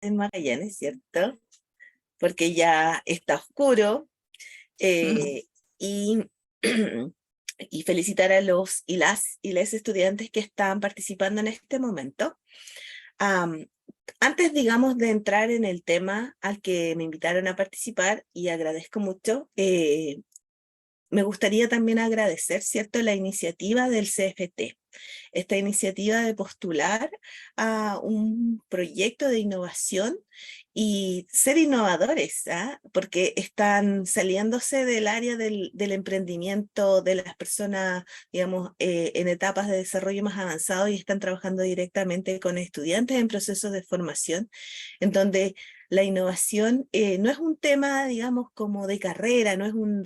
en Magallanes, ¿cierto? Porque ya está oscuro. Y, y felicitar a los y las estudiantes que están participando en este momento. Am, Antes, digamos, de entrar en el tema al que me invitaron a participar, y agradezco mucho, me gustaría también agradecer, ¿cierto?, la iniciativa del CFT, esta iniciativa de postular a un proyecto de innovación y ser innovadores, ¿ah? Porque están saliéndose del área del emprendimiento de las personas, digamos, en etapas de desarrollo más avanzado, y están trabajando directamente con estudiantes en procesos de formación, en donde la innovación no es un tema, digamos, como de carrera, no es un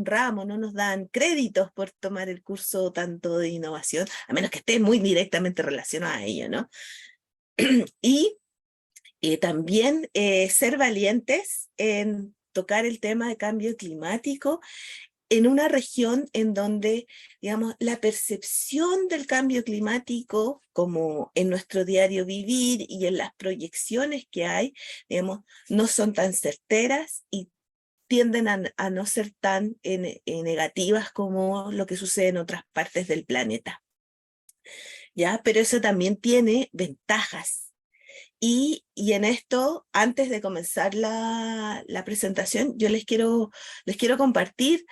ramo, no nos dan créditos por tomar el curso tanto de innovación, a menos que esté muy directamente relacionado a ello, ¿no? Y también ser valientes en tocar el tema de cambio climático en una región en donde, digamos, la percepción del cambio climático, como en nuestro diario vivir y en las proyecciones que hay, digamos, no son tan certeras y tienden a no ser tan negativas como lo que sucede en otras partes del planeta. ¿Ya? Pero eso también tiene ventajas. Y en esto, antes de comenzar la presentación, yo les quiero compartir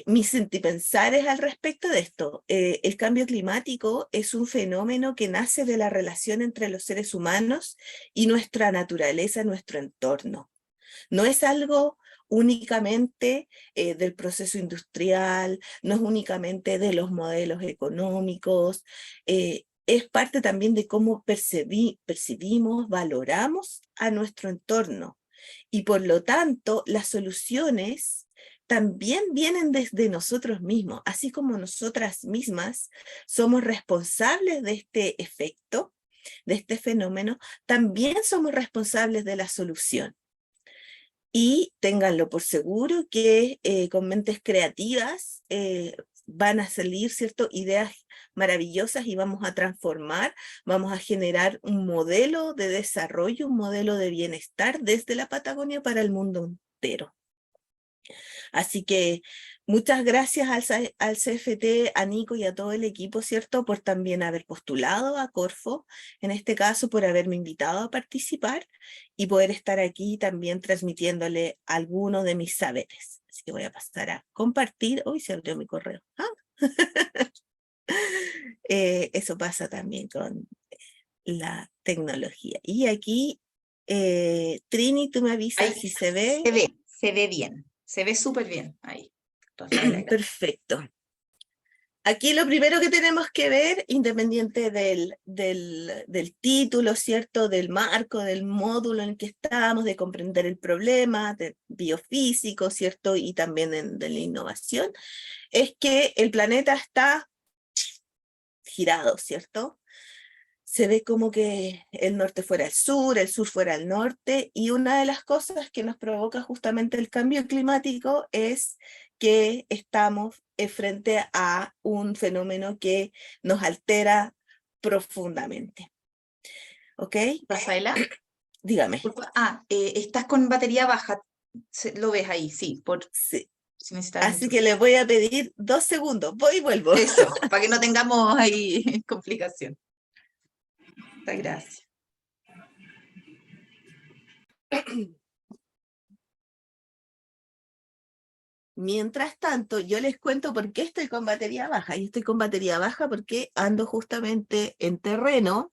mis sentipensares al respecto de esto. El cambio climático es un fenómeno que nace de la relación entre los seres humanos y nuestra naturaleza, nuestro entorno. No es algo únicamente del proceso industrial, no es únicamente de los modelos económicos, es parte también de cómo percibimos, valoramos a nuestro entorno. Y por lo tanto, las soluciones también vienen desde nosotros mismos, así como nosotras mismas somos responsables de este efecto, de este fenómeno, también somos responsables de la solución. Y ténganlo por seguro que con mentes creativas van a salir, ¿cierto?, ideas maravillosas, y vamos a transformar, vamos a generar un modelo de desarrollo, un modelo de bienestar desde la Patagonia para el mundo entero. Así que muchas gracias al CFT, a Nico y a todo el equipo, ¿cierto?, por también haber postulado a Corfo, en este caso por haberme invitado a participar y poder estar aquí también transmitiéndole algunos de mis saberes. Así que voy a pasar a compartir. Hoy se abrió mi correo. Eso pasa también con la tecnología. Y aquí, Trini, tú me avisas Ahí si se ve. se ve bien, se ve súper bien ahí. Perfecto. Aquí lo primero que tenemos que ver, independiente del título, ¿cierto?, del marco, del módulo en el que estamos, de comprender el problema, de biofísico, ¿cierto?, y también de la innovación, es que el planeta está girado, ¿cierto? Se ve como que el norte fuera el sur fuera el norte, y una de las cosas que nos provoca justamente el cambio climático es que estamos frente a un fenómeno que nos altera profundamente. ¿Ok? Rafaela, Dígame. estás con batería baja, lo ves ahí, sí, Sí. si necesitas Así que les voy a pedir 2 segundos. Voy y vuelvo. eso, para que no tengamos ahí complicación. Muchas gracias. Mientras tanto, yo les cuento por qué estoy con batería baja. Y estoy con batería baja porque ando justamente en terreno.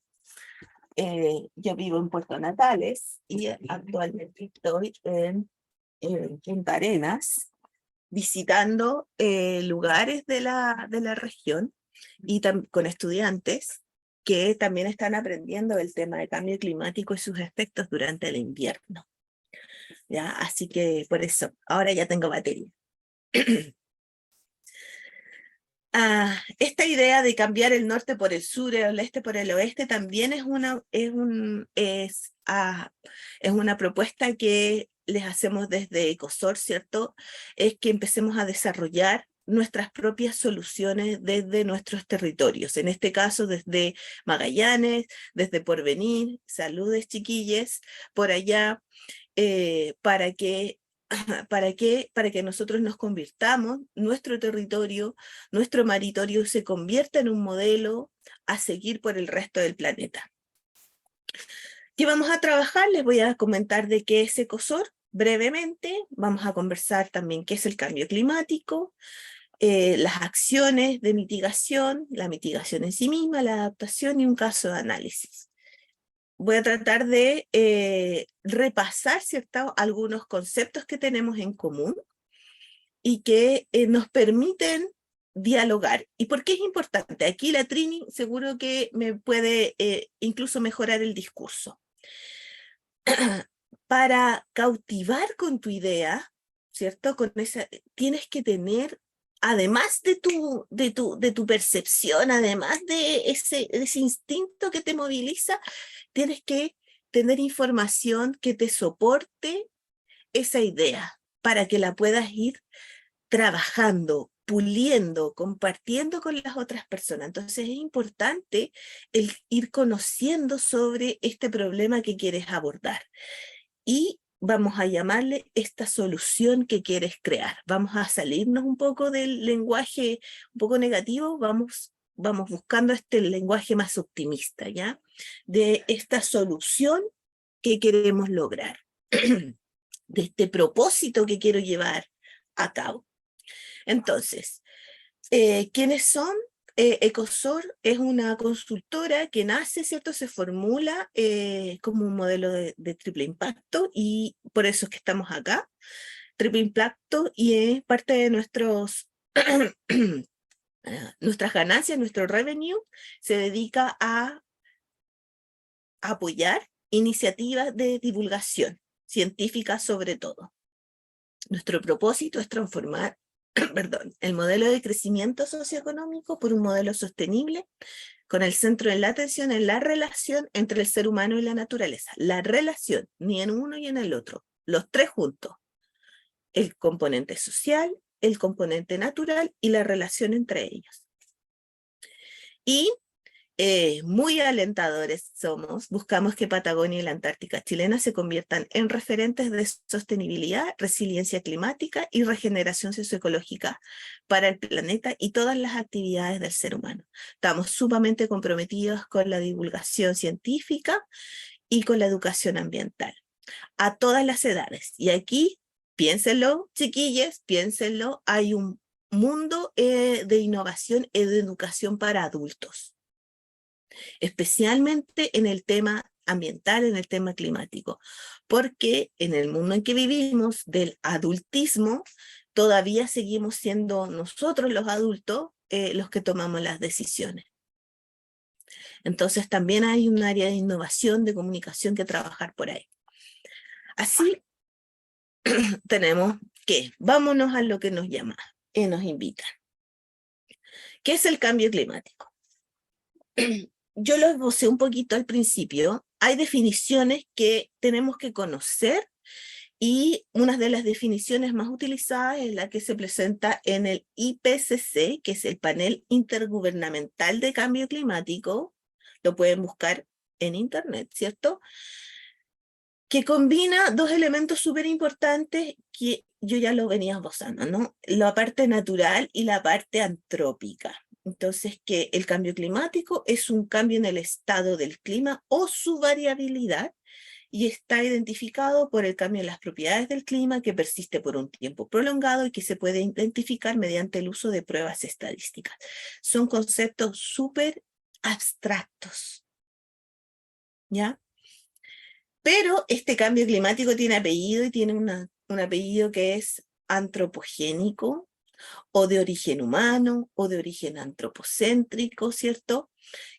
Yo vivo en Puerto Natales y actualmente estoy en Punta Arenas, visitando lugares de la región y con estudiantes que también están aprendiendo el tema del cambio climático y sus efectos durante el invierno. ¿Ya? Así que por eso, ahora ya tengo batería. Esta idea de cambiar el norte por el sur, el este por el oeste, también es una propuesta que les hacemos desde Ecosor, ¿cierto? Es que empecemos a desarrollar nuestras propias soluciones desde nuestros territorios, en este caso desde Magallanes, desde Porvenir, saludes chiquilles, por allá, para que para que nosotros nos convirtamos, nuestro territorio, nuestro maritorio se convierta en un modelo a seguir por el resto del planeta. ¿Qué vamos a trabajar? Les voy a comentar de qué es Ecosor brevemente. Vamos a conversar también qué es el cambio climático, las acciones de mitigación, la mitigación en sí misma, la adaptación y un caso de análisis. Voy a tratar de repasar, ¿cierto?, algunos conceptos que tenemos en común y que nos permiten dialogar. ¿Y por qué es importante? Aquí la Trini seguro que me puede incluso mejorar el discurso. Para cautivar con tu idea, ¿cierto? Con esa, tienes que tener, además de tu percepción, además de ese instinto que te moviliza, tienes que tener información que te soporte esa idea para que la puedas ir trabajando, puliendo, compartiendo con las otras personas. Entonces es importante el ir conociendo sobre este problema que quieres abordar. Y vamos a llamarle esta solución que quieres crear. Vamos a salirnos un poco del lenguaje un poco negativo, vamos buscando este lenguaje más optimista, ¿ya? De esta solución que queremos lograr, de este propósito que quiero llevar a cabo. Entonces, ¿quiénes son? Ecosor es una consultora que nace, ¿cierto? Se formula como un modelo de triple impacto y por eso es que estamos acá. Triple impacto y es parte de nuestras ganancias, nuestro revenue, se dedica a apoyar iniciativas de divulgación científica sobre todo. Nuestro propósito es transformar perdón, el modelo de crecimiento socioeconómico por un modelo sostenible con el centro en la atención en la relación entre el ser humano y la naturaleza. La relación, ni en uno y en el otro, los tres juntos. El componente social, el componente natural y la relación entre ellos. Y muy alentadores somos, buscamos que Patagonia y la Antártica chilena se conviertan en referentes de sostenibilidad, resiliencia climática y regeneración socioecológica para el planeta y todas las actividades del ser humano. Estamos sumamente comprometidos con la divulgación científica y con la educación ambiental, a todas las edades. Y aquí, piénsenlo, chiquillas, piénsenlo, hay un mundo de innovación y de educación para adultos, especialmente en el tema ambiental, en el tema climático, porque en el mundo en que vivimos del adultismo, todavía seguimos siendo nosotros los adultos los que tomamos las decisiones. Entonces también hay un área de innovación, de comunicación que trabajar por ahí. Así tenemos que, vámonos a lo que nos llama y nos invita. ¿Qué es el cambio climático? Yo lo esbocé un poquito al principio. Hay definiciones que tenemos que conocer y una de las definiciones más utilizadas es la que se presenta en el IPCC, que es el Panel Intergubernamental de Cambio Climático. Lo pueden buscar en internet, ¿cierto? Que combina dos elementos súper importantes que yo ya lo venía esbozando, ¿no? La parte natural y la parte antrópica. Entonces, que el cambio climático es un cambio en el estado del clima o su variabilidad y está identificado por el cambio en las propiedades del clima que persiste por un tiempo prolongado y que se puede identificar mediante el uso de pruebas estadísticas. Son conceptos súper abstractos, ¿ya? Pero este cambio climático tiene apellido y tiene un apellido que es antropogénico o de origen humano o de origen antropocéntrico, ¿cierto?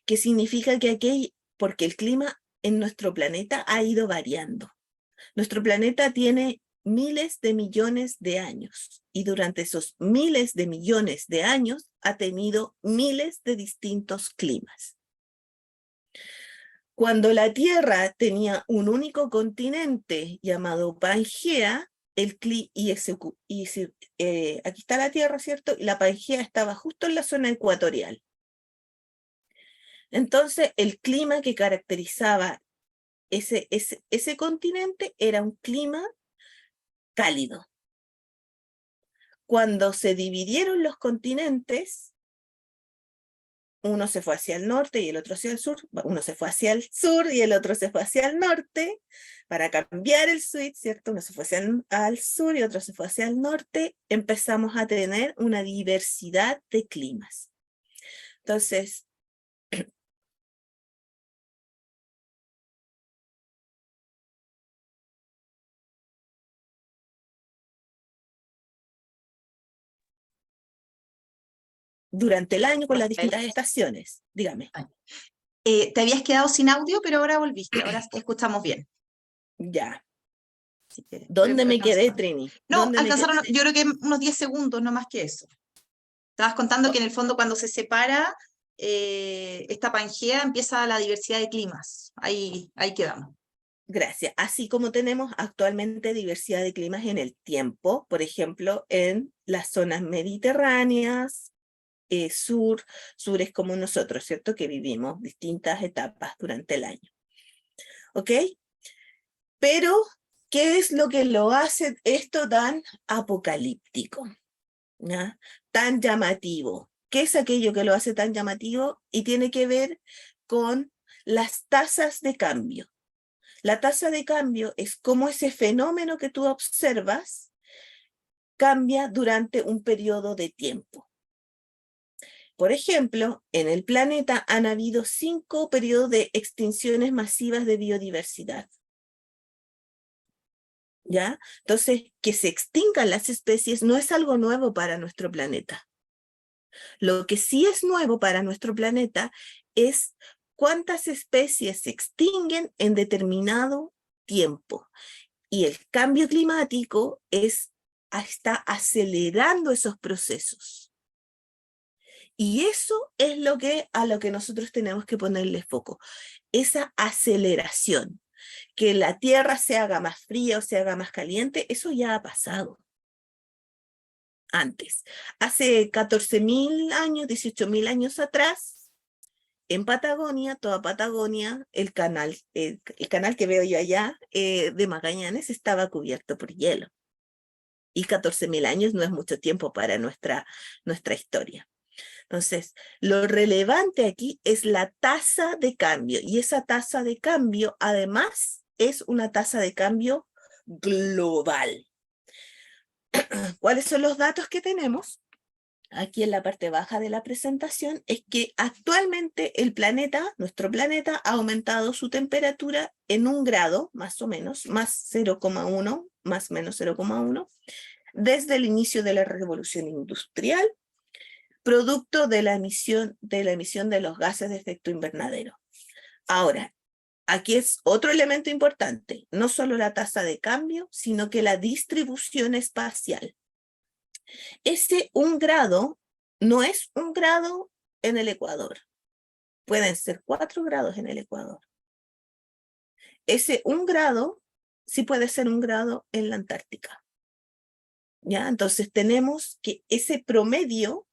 Que significa que porque el clima en nuestro planeta ha ido variando. Nuestro planeta tiene miles de millones de años y durante esos miles de millones de años ha tenido miles de distintos climas. Cuando la Tierra tenía un único continente llamado Pangea, aquí está la Tierra, ¿cierto? Y la Pangea estaba justo en la zona ecuatorial. Entonces, el clima que caracterizaba ese continente era un clima cálido. Cuando se dividieron los continentes, uno se fue hacia el norte y el otro hacia el sur, uno se fue hacia el sur y el otro se fue hacia el norte, para cambiar el switch, ¿cierto? Uno se fue al sur y otro se fue hacia el norte, empezamos a tener una diversidad de climas. Entonces, durante el año con las distintas estaciones, dígame. Te habías quedado sin audio, pero ahora volviste, ahora te escuchamos bien. Ya. Así que ¿Dónde me quedé, Trini? No, alcanzaron, yo creo que unos 10 segundos, no más que eso. Estabas contando que en el fondo cuando se separa esta Pangea empieza la diversidad de climas. Ahí quedamos. Gracias. Así como tenemos actualmente diversidad de climas en el tiempo, por ejemplo, en las zonas mediterráneas, sur es como nosotros, ¿cierto? Que vivimos distintas etapas durante el año. ¿Ok? Pero, ¿qué es lo que lo hace esto tan apocalíptico? ¿Ya? Tan llamativo. ¿Qué es aquello que lo hace tan llamativo? Y tiene que ver con las tasas de cambio. La tasa de cambio es como ese fenómeno que tú observas cambia durante un periodo de tiempo. Por ejemplo, en el planeta han habido 5 periodos de extinciones masivas de biodiversidad. ¿Ya? Entonces, que se extingan las especies no es algo nuevo para nuestro planeta. Lo que sí es nuevo para nuestro planeta es cuántas especies se extinguen en determinado tiempo. Y el cambio climático está acelerando esos procesos. Y eso es a lo que nosotros tenemos que ponerle foco, esa aceleración. Que la Tierra se haga más fría o se haga más caliente, eso ya ha pasado antes. Hace 14.000 años, 18.000 años atrás, en Patagonia, toda Patagonia, el canal que veo yo allá de Magallanes estaba cubierto por hielo. Y 14.000 años no es mucho tiempo para nuestra historia. Entonces, lo relevante aquí es la tasa de cambio, y esa tasa de cambio, además, es una tasa de cambio global. ¿Cuáles son los datos que tenemos? Aquí en la parte baja de la presentación, es que actualmente el planeta, nuestro planeta, ha aumentado su temperatura en 1 grado, más o menos, más 0,1, más o menos 0,1, desde el inicio de la revolución industrial, producto de la emisión de los gases de efecto invernadero. Ahora, aquí es otro elemento importante, no solo la tasa de cambio, sino que la distribución espacial. Ese 1 grado no es 1 grado en el Ecuador, pueden ser 4 grados en el Ecuador. Ese 1 grado sí puede ser 1 grado en la Antártica. ¿Ya? Entonces tenemos que ese promedio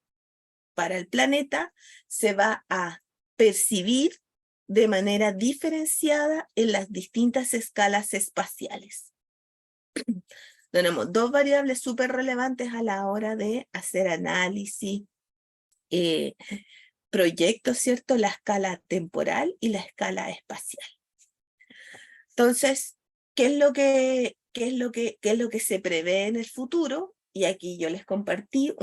para el planeta se va a percibir de manera diferenciada en las distintas escalas espaciales. Tenemos 2 variables súper relevantes a la hora de hacer análisis, proyectos, ¿cierto? La escala temporal y la escala espacial. Entonces, ¿qué es lo que se prevé en el futuro? Y aquí yo les comparto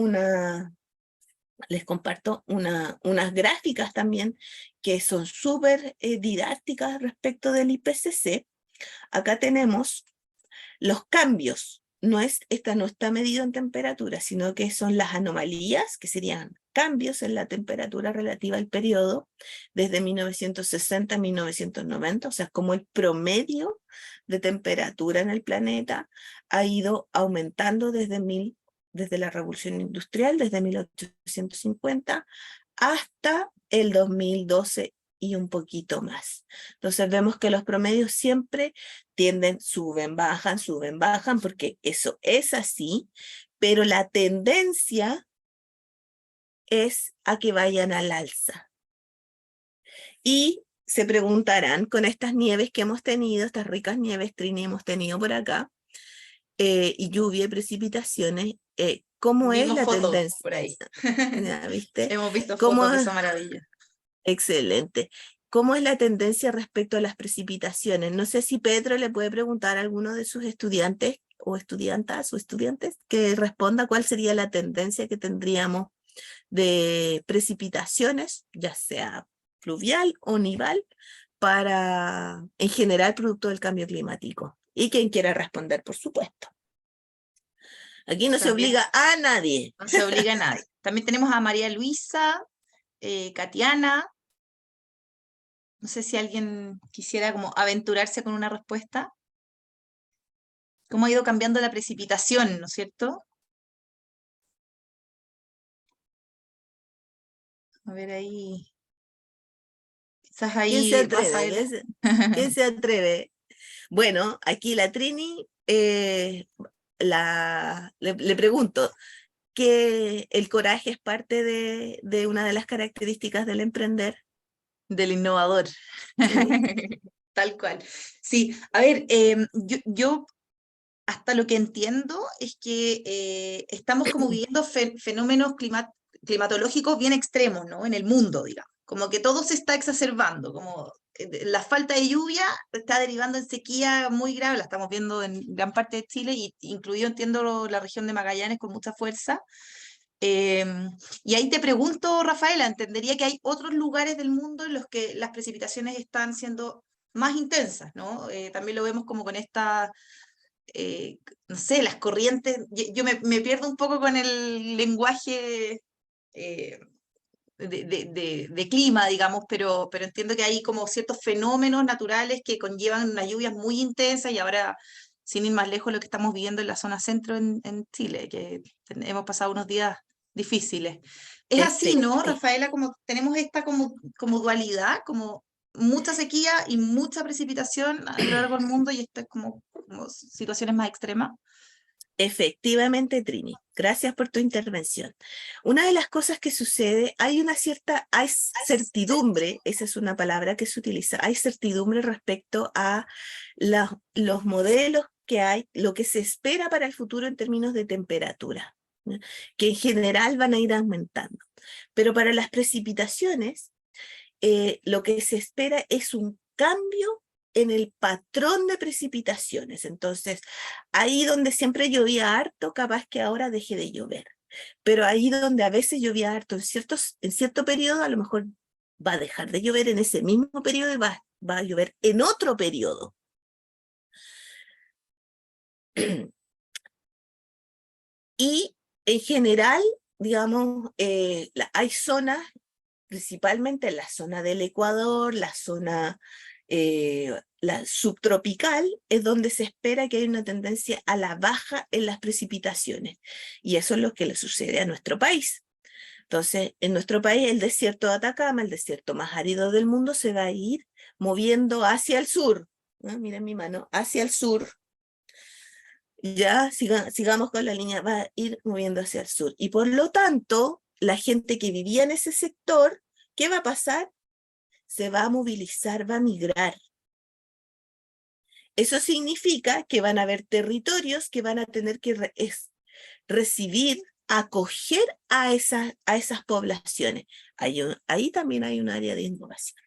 unas gráficas también que son súper didácticas respecto del IPCC. Acá tenemos los cambios. Esta no está medido en temperatura, sino que son las anomalías, que serían cambios en la temperatura relativa al periodo desde 1960 a 1990, o sea, como el promedio de temperatura en el planeta ha ido aumentando desde la revolución industrial, desde 1850 hasta el 2012 y un poquito más. Entonces vemos que los promedios siempre tienden, suben, bajan, porque eso es así, pero la tendencia es a que vayan al alza. Y se preguntarán, con estas nieves que hemos tenido, estas ricas nieves, Trini, hemos tenido por acá, y lluvia y precipitaciones, ¿cómo es Vimos la fotos tendencia? por ahí. ¿Ya viste? Hemos visto ¿Cómo? fotos de esa maravilla. Excelente. ¿Cómo es la tendencia respecto a las precipitaciones? No sé si Pedro le puede preguntar a alguno de sus estudiantes o estudiantas o estudiantes que responda cuál sería la tendencia que tendríamos de precipitaciones, ya sea fluvial o nival, para, en general, producto del cambio climático. Y quien quiera responder, por supuesto. Aquí no se También obliga a nadie. no se obliga a nadie. También tenemos a María Luisa, Katiana. No sé si alguien quisiera como aventurarse con una respuesta. ¿Cómo ha ido cambiando la precipitación, ¿no es cierto? A ver ahí. Quizás ¿Quién se ahí vas a atreve? ver. ¿Quién se atreve? Bueno, aquí la Trini, le pregunto, que el coraje es parte de una de las características del emprender. Del innovador. Sí. Tal cual. Sí, a ver, yo hasta lo que entiendo es que estamos como viviendo fenómenos climatológicos bien extremos, ¿no? En el mundo, digamos. Como que todo se está exacerbando, como la falta de lluvia está derivando en sequía muy grave, la estamos viendo en gran parte de Chile, y incluido, entiendo, la región de Magallanes con mucha fuerza. Y ahí te pregunto, Rafaela, entendería que hay otros lugares del mundo en los que las precipitaciones están siendo más intensas, ¿no? También lo vemos como con esta, no sé, las corrientes. Yo me pierdo un poco con el lenguaje eh, de clima, digamos, pero entiendo que hay como ciertos fenómenos naturales que conllevan unas lluvias muy intensas, y ahora, sin ir más lejos, lo que estamos viviendo en la zona centro en Chile, que hemos pasado unos días difíciles. Es así, ¿no, Efecti- Rafaela? Como tenemos esta como dualidad, como mucha sequía y mucha precipitación a lo largo del mundo, y esto es como situaciones más extremas. Efectivamente, Trini, gracias por tu intervención. Una de las cosas que sucede, hay certidumbre, esa es una palabra que se utiliza, hay certidumbre respecto a los modelos que hay, lo que se espera para el futuro en términos de temperatura, ¿no? Que en general van a ir aumentando. Pero para las precipitaciones, lo que se espera es un cambio en el patrón de precipitaciones. Entonces, ahí donde siempre llovía harto, capaz que ahora deje de llover. Pero ahí donde a veces llovía harto, en cierto periodo, a lo mejor va a dejar de llover en ese mismo periodo y va a llover en otro periodo. Y en general, digamos, hay zonas, principalmente la zona del Ecuador, la subtropical, es donde se espera que haya una tendencia a la baja en las precipitaciones. Y eso es lo que le sucede a nuestro país. Entonces, en nuestro país, el desierto de Atacama, el desierto más árido del mundo, se va a ir moviendo hacia el sur. ¿No? Miren mi mano, hacia el sur. Ya sigamos con la línea, va a ir moviendo hacia el sur. Y por lo tanto, la gente que vivía en ese sector, ¿qué va a pasar? Se va a movilizar, va a migrar. Eso significa que van a haber territorios que van a tener que recibir, acoger a esas poblaciones. Ahí también hay un área de innovación.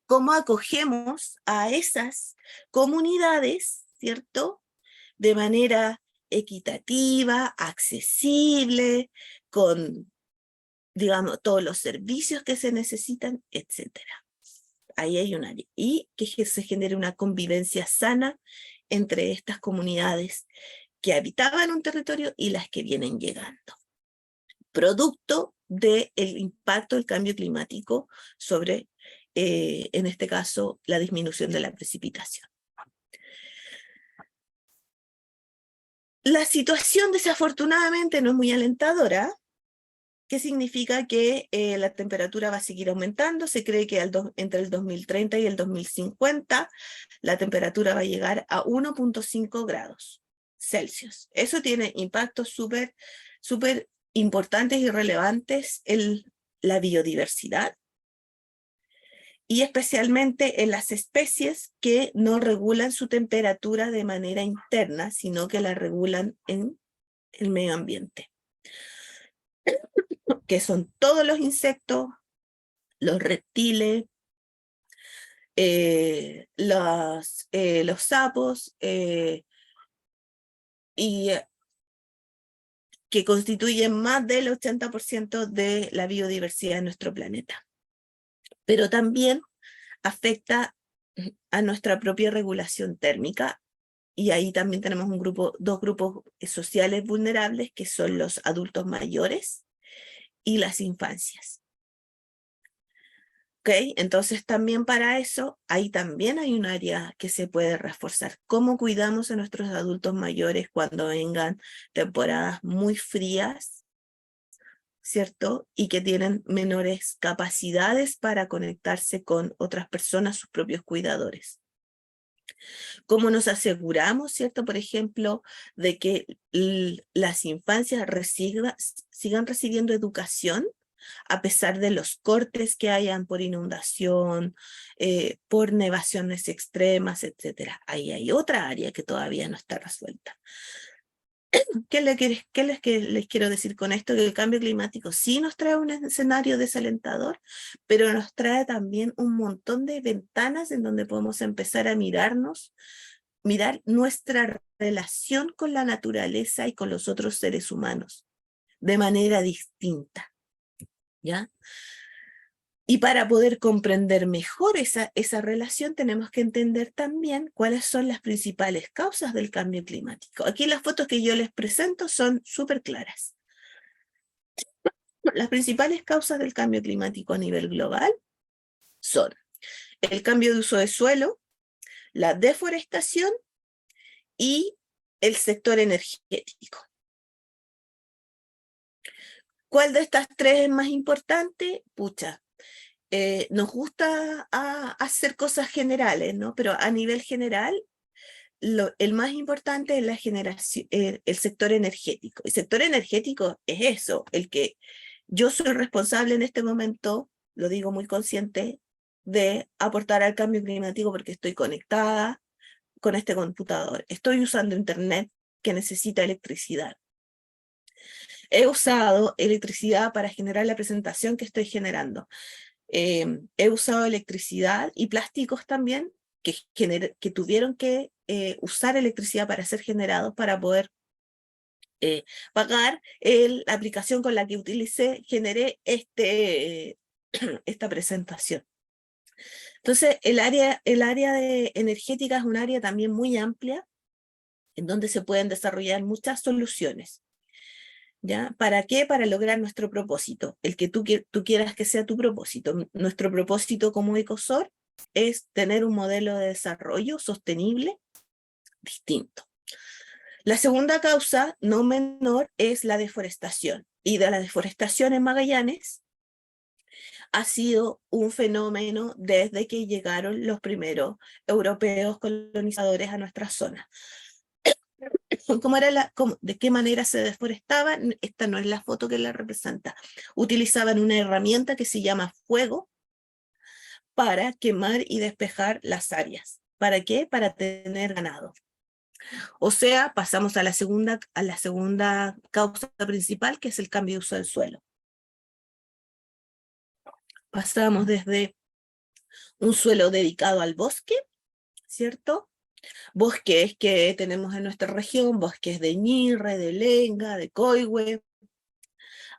¿Cómo acogemos a esas comunidades, cierto? De manera equitativa, accesible, con, digamos, todos los servicios que se necesitan, etcétera. Ahí hay un área. Y que se genere una convivencia sana entre estas comunidades que habitaban un territorio y las que vienen llegando. Producto del impacto del cambio climático sobre, en este caso, la disminución de la precipitación. La situación desafortunadamente no es muy alentadora, ¿Qué significa? Que la temperatura va a seguir aumentando. Se cree que entre el 2030 y el 2050 la temperatura va a llegar a 1.5 grados Celsius. Eso tiene impactos súper importantes y relevantes en la biodiversidad y especialmente en las especies que no regulan su temperatura de manera interna, sino que la regulan en el medio ambiente, que son todos los insectos, los reptiles, los sapos, y que constituyen más del 80% de la biodiversidad de nuestro planeta. Pero también afecta a nuestra propia regulación térmica, y ahí también tenemos dos grupos sociales vulnerables, que son los adultos mayores y las infancias. ¿Ok? Entonces también para eso, ahí también hay un área que se puede reforzar. ¿Cómo cuidamos a nuestros adultos mayores cuando vengan temporadas muy frías, ¿cierto? Y que tienen menores capacidades para conectarse con otras personas, sus propios cuidadores. ¿Cómo nos aseguramos, cierto, por ejemplo, de que las infancias sigan recibiendo educación a pesar de los cortes que hayan por inundación, por nevaciones extremas, etcétera? Ahí hay otra área que todavía no está resuelta. ¿Qué les quiero decir con esto? Que el cambio climático sí nos trae un escenario desalentador, pero nos trae también un montón de ventanas en donde podemos empezar a mirar nuestra relación con la naturaleza y con los otros seres humanos de manera distinta, ¿ya? Y para poder comprender mejor esa relación, tenemos que entender también cuáles son las principales causas del cambio climático. Aquí las fotos que yo les presento son súper claras. Las principales causas del cambio climático a nivel global son el cambio de uso de suelo, la deforestación y el sector energético. ¿Cuál de estas tres es más importante? Pucha, nos gusta hacer cosas generales, ¿no? Pero a nivel general, el más importante es la generación, el sector energético. El sector energético es eso, el que yo soy responsable en este momento, lo digo muy consciente, de aportar al cambio climático porque estoy conectada con este computador. Estoy usando internet que necesita electricidad. He usado electricidad para generar la presentación que estoy generando. He usado electricidad y plásticos también que tuvieron que usar electricidad para ser generados para poder pagar la aplicación con la que generé esta presentación. Entonces, el área energética es un área también muy amplia en donde se pueden desarrollar muchas soluciones. ¿Ya? ¿Para qué? Para lograr nuestro propósito, el que tú quieras que sea tu propósito. Nuestro propósito como Ecosor es tener un modelo de desarrollo sostenible distinto. La segunda causa, no menor, es la deforestación. Y de la deforestación en Magallanes ha sido un fenómeno desde que llegaron los primeros europeos colonizadores a nuestra zona. ¿De qué manera se deforestaban? Esta no es la foto que la representa. Utilizaban una herramienta que se llama fuego para quemar y despejar las áreas. ¿Para qué? Para tener ganado. O sea, pasamos a la segunda causa principal, que es el cambio de uso del suelo. Pasamos desde un suelo dedicado al bosque, ¿cierto? Bosques que tenemos en nuestra región, bosques de ñirre, de lenga, de coihue,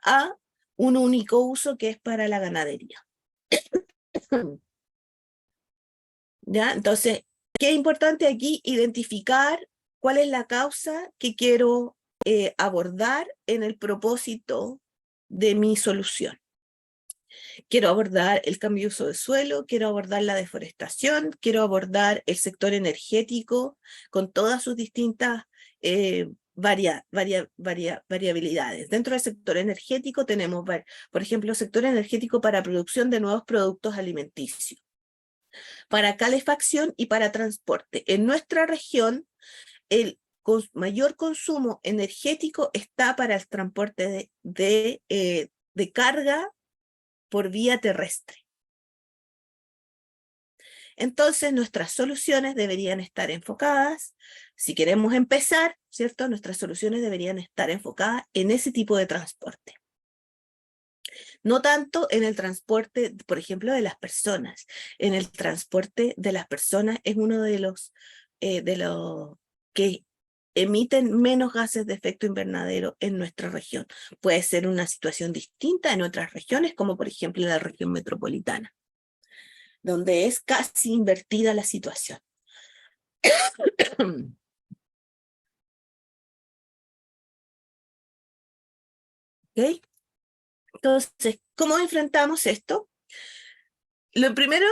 a un único uso que es para la ganadería. ¿Ya? Entonces, qué importante aquí identificar cuál es la causa que quiero abordar en el propósito de mi solución. Quiero abordar el cambio de uso de suelo, quiero abordar la deforestación, quiero abordar el sector energético con todas sus distintas variabilidades. Dentro del sector energético tenemos, por ejemplo, sector energético para producción de nuevos productos alimenticios, para calefacción y para transporte. En nuestra región, el mayor consumo energético está para el transporte de carga por vía terrestre. Entonces, nuestras soluciones deberían estar enfocadas, si queremos empezar, ¿cierto? Nuestras soluciones deberían estar enfocadas en ese tipo de transporte. No tanto en el transporte, por ejemplo, de las personas. En el transporte de las personas es uno de los que emiten menos gases de efecto invernadero en nuestra región. Puede ser una situación distinta en otras regiones, como por ejemplo en la región metropolitana, donde es casi invertida la situación. ¿Okay? Entonces, ¿cómo enfrentamos esto? Lo primero,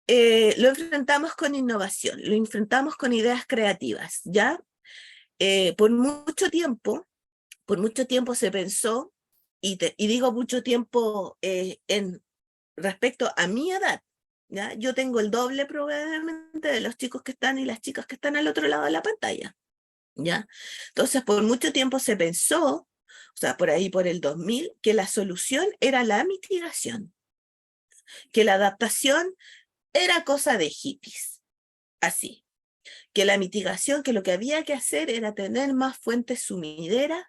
lo enfrentamos con innovación, lo enfrentamos con ideas creativas, ¿ya? Por mucho tiempo se pensó, y digo mucho tiempo respecto a mi edad, ¿ya? Yo tengo el doble probablemente de los chicos que están y las chicas que están al otro lado de la pantalla, ¿ya? Entonces, por mucho tiempo se pensó, o sea, por ahí por el 2000, que la solución era la mitigación, que la adaptación era cosa de hippies, así, que la mitigación, que lo que había que hacer era tener más fuentes sumideras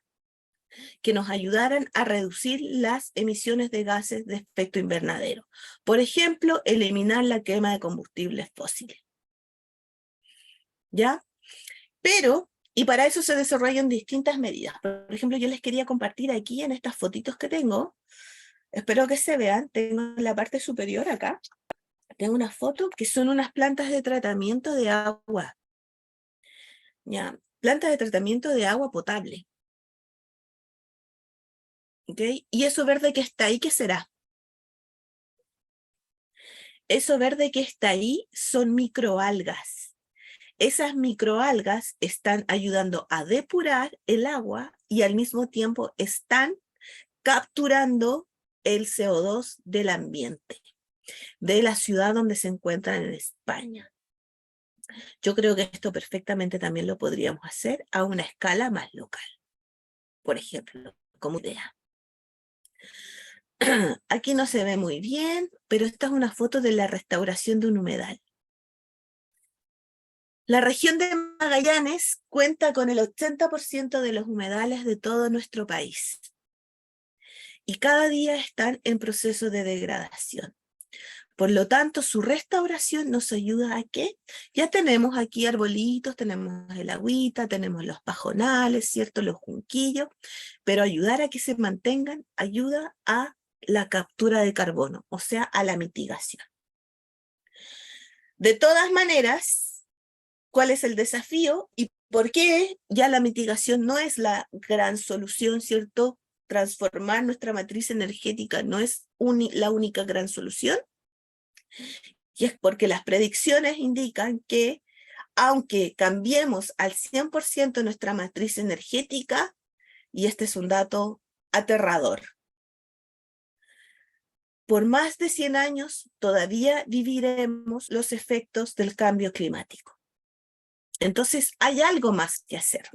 que nos ayudaran a reducir las emisiones de gases de efecto invernadero. Por ejemplo, eliminar la quema de combustibles fósiles. ¿Ya? Pero, y para eso se desarrollan distintas medidas. Por ejemplo, yo les quería compartir aquí en estas fotitos que tengo, espero que se vean, tengo en la parte superior acá, tengo una foto que son unas plantas de tratamiento de agua. ¿Ya? Plantas de tratamiento de agua potable. ¿Ok? Y eso verde que está ahí, ¿qué será? Eso verde que está ahí son microalgas. Esas microalgas están ayudando a depurar el agua y al mismo tiempo están capturando el CO2 del ambiente, de la ciudad donde se encuentran en España. Yo creo que esto perfectamente también lo podríamos hacer a una escala más local, por ejemplo, como idea. Aquí no se ve muy bien, pero esta es una foto de la restauración de un humedal. La región de Magallanes cuenta con el 80% de los humedales de todo nuestro país. Y cada día están en proceso de degradación. Por lo tanto, su restauración nos ayuda a que ya tenemos aquí arbolitos, tenemos el agüita, tenemos los pajonales, ¿cierto? Los junquillos, pero ayudar a que se mantengan ayuda a la captura de carbono, o sea, a la mitigación. De todas maneras, ¿cuál es el desafío y por qué ya la mitigación no es la gran solución, ¿cierto? Transformar nuestra matriz energética no es la única gran solución. Y es porque las predicciones indican que aunque cambiemos al 100% nuestra matriz energética, y este es un dato aterrador, por más de 100 años todavía viviremos los efectos del cambio climático. Entonces hay algo más que hacer.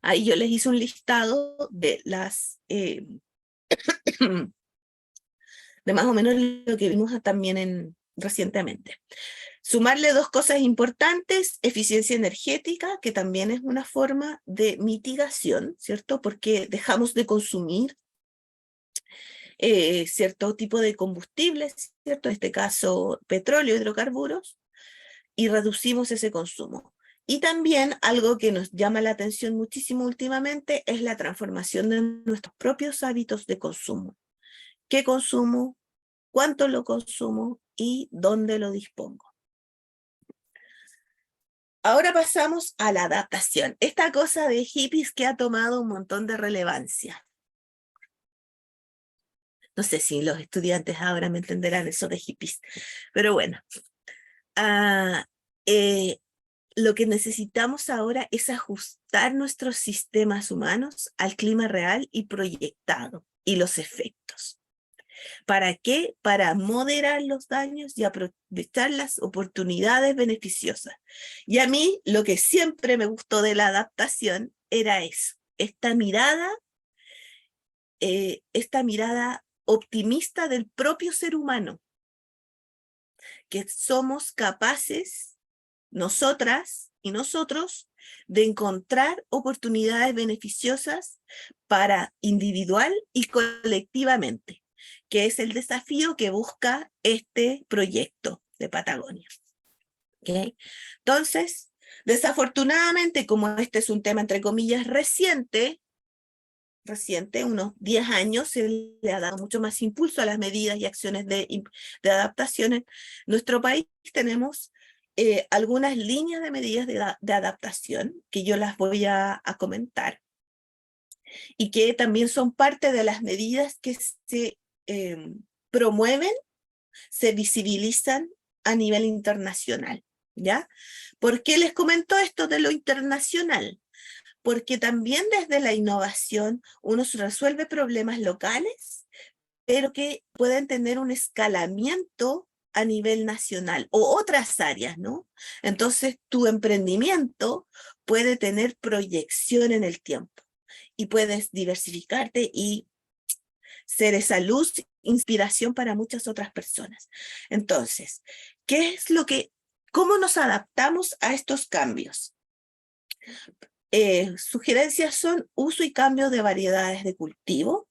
Ahí yo les hice un listado de de más o menos lo que vimos también recientemente. Sumarle dos cosas importantes: eficiencia energética, que también es una forma de mitigación, ¿cierto? Porque dejamos de consumir cierto tipo de combustibles, ¿cierto? En este caso, petróleo, hidrocarburos, y reducimos ese consumo. Y también algo que nos llama la atención muchísimo últimamente es la transformación de nuestros propios hábitos de consumo. ¿Qué consumo? ¿Cuánto lo consumo? ¿Y dónde lo dispongo? Ahora pasamos a la adaptación. Esta cosa de hippies que ha tomado un montón de relevancia. No sé si los estudiantes ahora me entenderán eso de hippies, pero bueno. lo que necesitamos ahora es ajustar nuestros sistemas humanos al clima real y proyectado y los efectos. ¿Para qué? Para moderar los daños y aprovechar las oportunidades beneficiosas. Y a mí lo que siempre me gustó de la adaptación era eso, esta mirada optimista del propio ser humano, que somos capaces, nosotras y nosotros, de encontrar oportunidades beneficiosas para individual y colectivamente, que es el desafío que busca este proyecto de Patagonia. ¿Okay? Entonces, desafortunadamente, como este es un tema entre comillas reciente, unos 10 años, se le ha dado mucho más impulso a las medidas y acciones de adaptación. En nuestro país tenemos algunas líneas de medidas de adaptación que yo las voy a comentar y que también son parte de las medidas que se promueven, se visibilizan a nivel internacional, ¿ya? ¿Por qué les comento esto de lo internacional? Porque también desde la innovación uno resuelve problemas locales, pero que pueden tener un escalamiento a nivel nacional o otras áreas, ¿no? Entonces tu emprendimiento puede tener proyección en el tiempo y puedes diversificarte y ser esa luz, inspiración para muchas otras personas. Entonces, ¿cómo nos adaptamos a estos cambios? Sugerencias son uso y cambio de variedades de cultivo.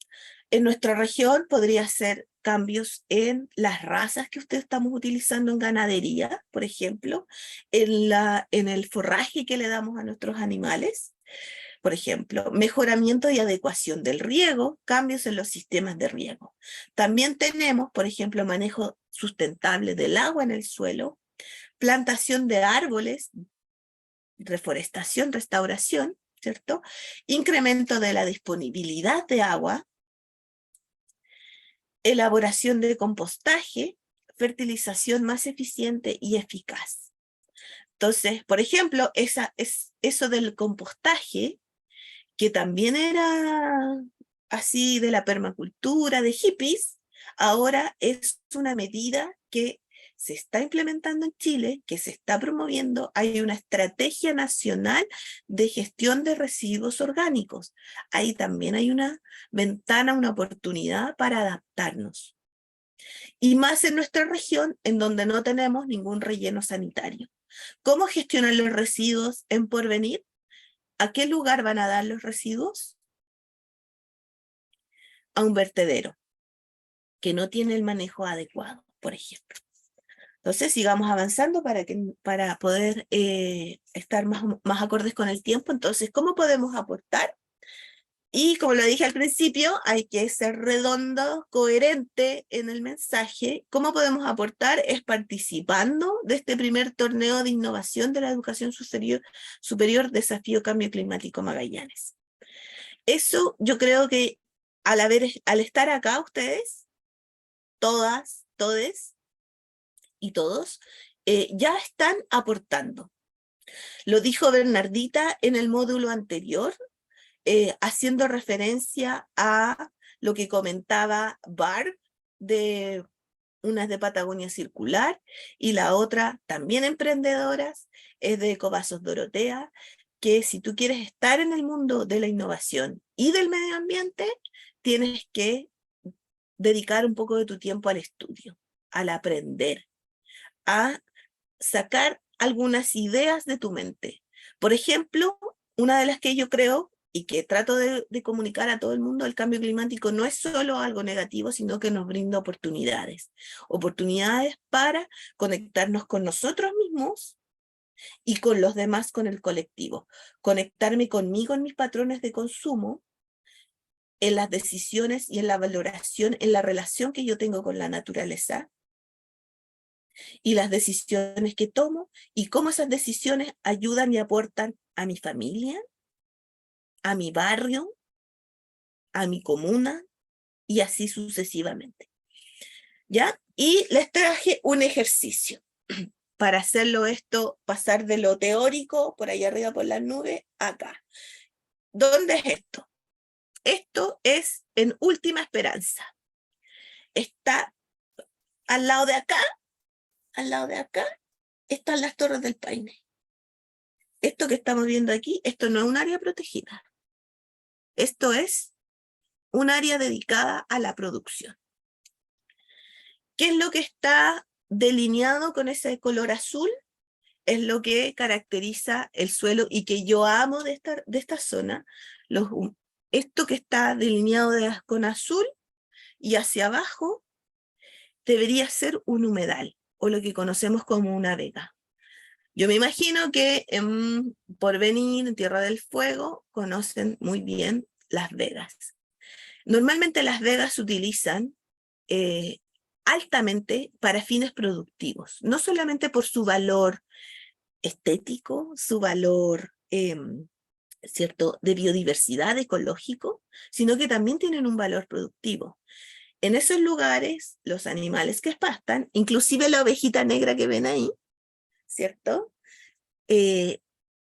En nuestra región podría ser cambios en las razas que ustedes estamos utilizando en ganadería, por ejemplo, en el forraje que le damos a nuestros animales, por ejemplo, mejoramiento y adecuación del riego, cambios en los sistemas de riego. También tenemos, por ejemplo, manejo sustentable del agua en el suelo, plantación de árboles, reforestación, restauración, ¿cierto? Incremento de la disponibilidad de agua, elaboración de compostaje, fertilización más eficiente y eficaz. Entonces, por ejemplo, eso del compostaje, que también era así de la permacultura, de hippies, ahora es una medida que se está implementando en Chile, que se está promoviendo. Hay una estrategia nacional de gestión de residuos orgánicos. Ahí también hay una ventana, una oportunidad para adaptarnos. Y más en nuestra región, en donde no tenemos ningún relleno sanitario. ¿Cómo gestionar los residuos en Porvenir? ¿A qué lugar van a dar los residuos? A un vertedero que no tiene el manejo adecuado, por ejemplo. Entonces, sigamos avanzando para poder estar más acordes con el tiempo. Entonces, ¿cómo podemos aportar? Y como lo dije al principio, hay que ser redondo, coherente en el mensaje. ¿Cómo podemos aportar? Es participando de este primer torneo de innovación de la educación superior Desafío Cambio Climático Magallanes. Eso yo creo que al estar acá ustedes, todas, todes y todos, ya están aportando. Lo dijo Bernardita en el módulo anterior, haciendo referencia a lo que comentaba Barb, de una de Patagonia Circular y la otra también emprendedoras, es de Ecovazos Dorotea, que si tú quieres estar en el mundo de la innovación y del medio ambiente, tienes que dedicar un poco de tu tiempo al estudio, al aprender, a sacar algunas ideas de tu mente. Por ejemplo, una de las que yo creo y que trato de comunicar a todo el mundo, el cambio climático no es solo algo negativo, sino que nos brinda oportunidades. Oportunidades para conectarnos con nosotros mismos y con los demás, con el colectivo. Conectarme conmigo en mis patrones de consumo, en las decisiones y en la valoración, en la relación que yo tengo con la naturaleza y las decisiones que tomo y cómo esas decisiones ayudan y aportan a mi familia, a mi barrio, a mi comuna y así sucesivamente. ¿Ya? Y les traje un ejercicio. para hacerlo esto, pasar de lo teórico, por ahí arriba por las nubes, acá. ¿Dónde es esto? Esto es en Última Esperanza. Está al lado de acá, están las Torres del Paine. Esto que estamos viendo aquí, esto no es un área protegida. Esto es un área dedicada a la producción. ¿Qué es lo que está delineado con ese color azul? Es lo que caracteriza el suelo y que yo amo de esta zona. Esto que está delineado con azul y hacia abajo debería ser un humedal o lo que conocemos como una vega. Yo me imagino que en Porvenir, en Tierra del Fuego, conocen muy bien las vegas. Normalmente las vegas se utilizan altamente para fines productivos, no solamente por su valor estético, su valor ¿cierto? De biodiversidad ecológico, sino que también tienen un valor productivo. En esos lugares, los animales que pastan, inclusive la ovejita negra que ven ahí, ¿cierto?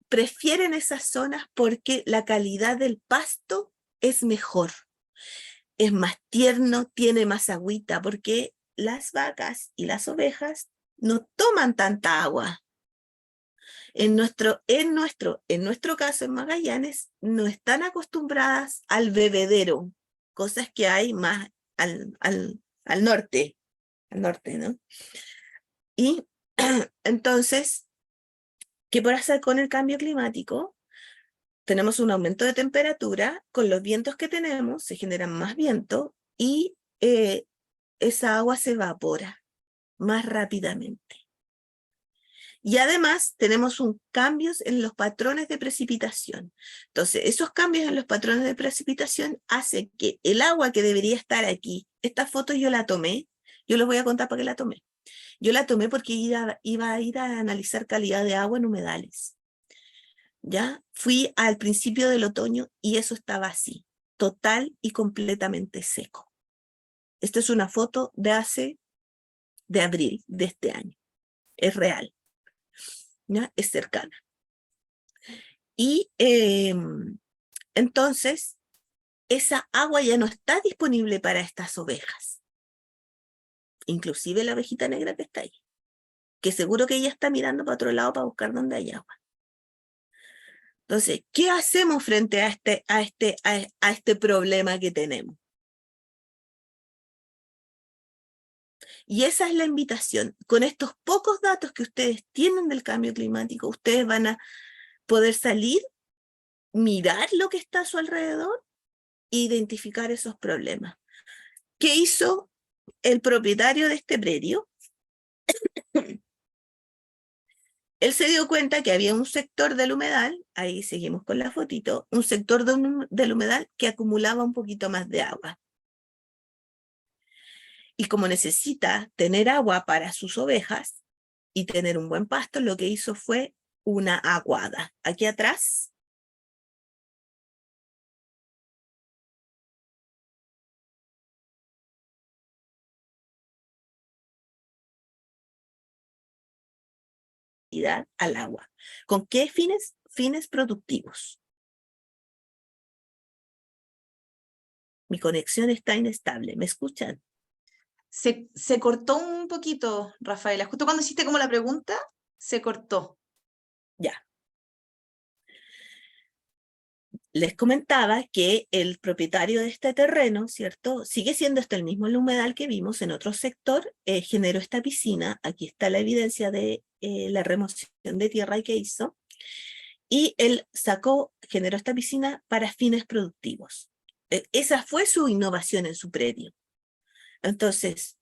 Prefieren esas zonas porque la calidad del pasto es mejor, es más tierno, tiene más agüita, porque las vacas y las ovejas no toman tanta agua. En nuestro caso en Magallanes, no están acostumbradas al bebedero, cosas que hay más al norte, ¿no? Y entonces, ¿qué por hacer con el cambio climático? Tenemos un aumento de temperatura, con los vientos que tenemos se generan más viento y esa agua se evapora más rápidamente. Y además tenemos cambios en los patrones de precipitación. Entonces, esos cambios en los patrones de precipitación hacen que el agua que debería estar aquí, esta foto yo la tomé, yo les voy a contar por qué la tomé. Yo la tomé porque iba a ir a analizar calidad de agua en humedales. ¿Ya? Fui al principio del otoño y eso estaba así, total y completamente seco. Esta es una foto de abril de este año. Es real. ¿Ya? Es cercana. Y entonces, esa agua ya no está disponible para estas ovejas. Inclusive la ovejita negra que está ahí. Que seguro que ella está mirando para otro lado para buscar dónde hay agua. Entonces, ¿qué hacemos frente a este problema que tenemos? Y esa es la invitación. Con estos pocos datos que ustedes tienen del cambio climático, ustedes van a poder salir, mirar lo que está a su alrededor e identificar esos problemas. ¿Qué hizo el propietario de este predio? Él se dio cuenta que había un sector del humedal, ahí seguimos con la fotito, un sector del humedal que acumulaba un poquito más de agua. Y como necesita tener agua para sus ovejas y tener un buen pasto, lo que hizo fue una aguada. Aquí atrás, al agua. ¿Con qué fines? Fines productivos. Mi conexión está inestable. ¿Me escuchan? Se cortó un poquito, Rafaela. Justo cuando hiciste como la pregunta, se cortó. Ya. Les comentaba que el propietario de este terreno, ¿cierto? Sigue siendo el mismo el humedal que vimos en otro sector, generó esta piscina, aquí está la evidencia de la remoción de tierra que hizo, y él generó esta piscina para fines productivos. Esa fue su innovación en su predio. Entonces,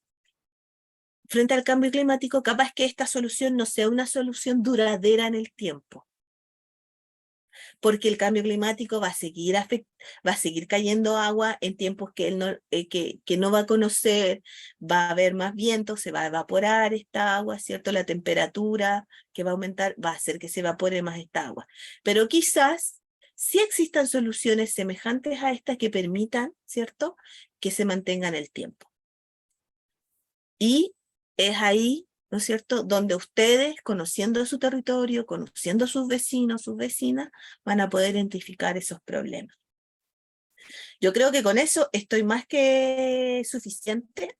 frente al cambio climático, capaz que esta solución no sea una solución duradera en el tiempo, porque el cambio climático va a seguir cayendo agua en tiempos que él no, que no va a conocer, va a haber más viento, se va a evaporar esta agua, ¿cierto? La temperatura que va a aumentar va a hacer que se evapore más esta agua. Pero quizás sí existan soluciones semejantes a estas que permitan, ¿cierto?, que se mantengan el tiempo. Y es ahí ¿no es cierto? Donde ustedes, conociendo su territorio, conociendo a sus vecinos, sus vecinas, van a poder identificar esos problemas. Yo creo que con eso estoy más que suficiente.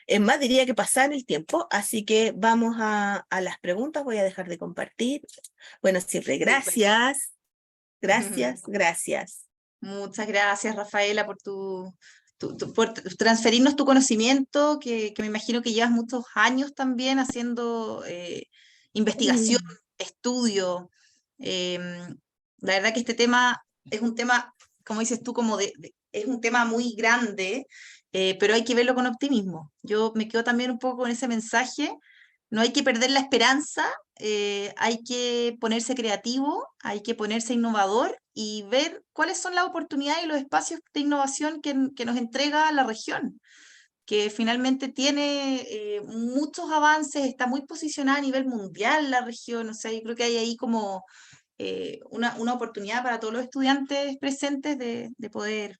Es más, diría que pasar el tiempo, así que vamos a las preguntas. Voy a dejar de compartir. Bueno, siempre Súper. gracias, gracias, gracias. Muchas gracias, Rafaela, por por transferirnos tu conocimiento, que me imagino que llevas muchos años también haciendo investigación, Mm. estudio. La verdad que este tema es un tema, como dices tú, es un tema muy grande, pero hay que verlo con optimismo. Yo me quedo también un poco con ese mensaje. No hay que perder la esperanza, hay que ponerse creativo, hay que ponerse innovador y ver cuáles son las oportunidades y los espacios de innovación que nos entrega la región, que finalmente tiene muchos avances, está muy posicionada a nivel mundial la región, o sea, yo creo que hay ahí como una oportunidad para todos los estudiantes presentes de poder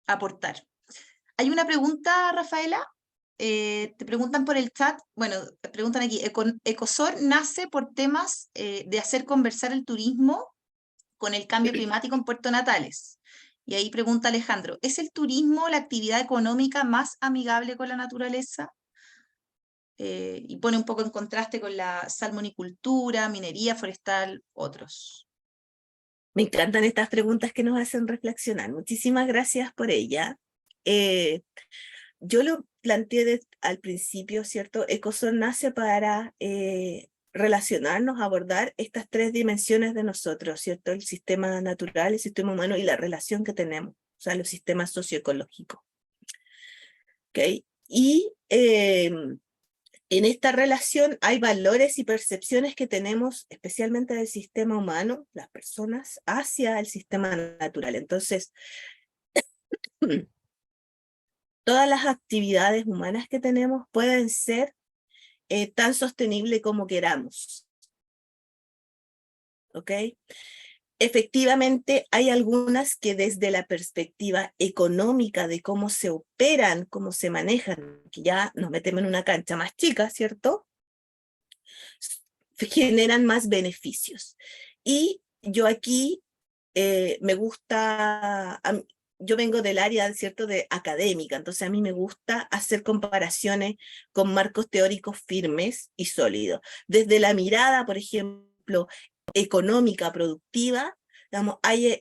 aportar. Hay una pregunta, Rafaela. Te preguntan por el chat, bueno, preguntan aquí, Ecosor nace por temas de hacer conversar el turismo con el cambio climático en Puerto Natales. Y ahí pregunta Alejandro, ¿es el turismo la actividad económica más amigable con la naturaleza? Y pone un poco en contraste con la salmonicultura, minería forestal, otros. Me encantan estas preguntas que nos hacen reflexionar. Muchísimas gracias por ella. Yo lo planteé al principio, ¿cierto? Ecosol nace para relacionarnos, abordar estas tres dimensiones de nosotros, ¿cierto? El sistema natural, el sistema humano y la relación que tenemos, o sea, los sistemas socioecológicos. ¿Ok? Y en esta relación hay valores y percepciones que tenemos, especialmente del sistema humano, las personas, hacia el sistema natural. Entonces, todas las actividades humanas que tenemos pueden ser tan sostenibles como queramos. ¿Ok? Efectivamente, hay algunas que desde la perspectiva económica de cómo se operan, cómo se manejan, que ya nos metemos en una cancha más chica, ¿cierto? Generan más beneficios. Y yo aquí me gusta, yo vengo del área, ¿cierto?, de académica, entonces a mí me gusta hacer comparaciones con marcos teóricos firmes y sólidos. Desde la mirada, por ejemplo, económica, productiva, digamos, hay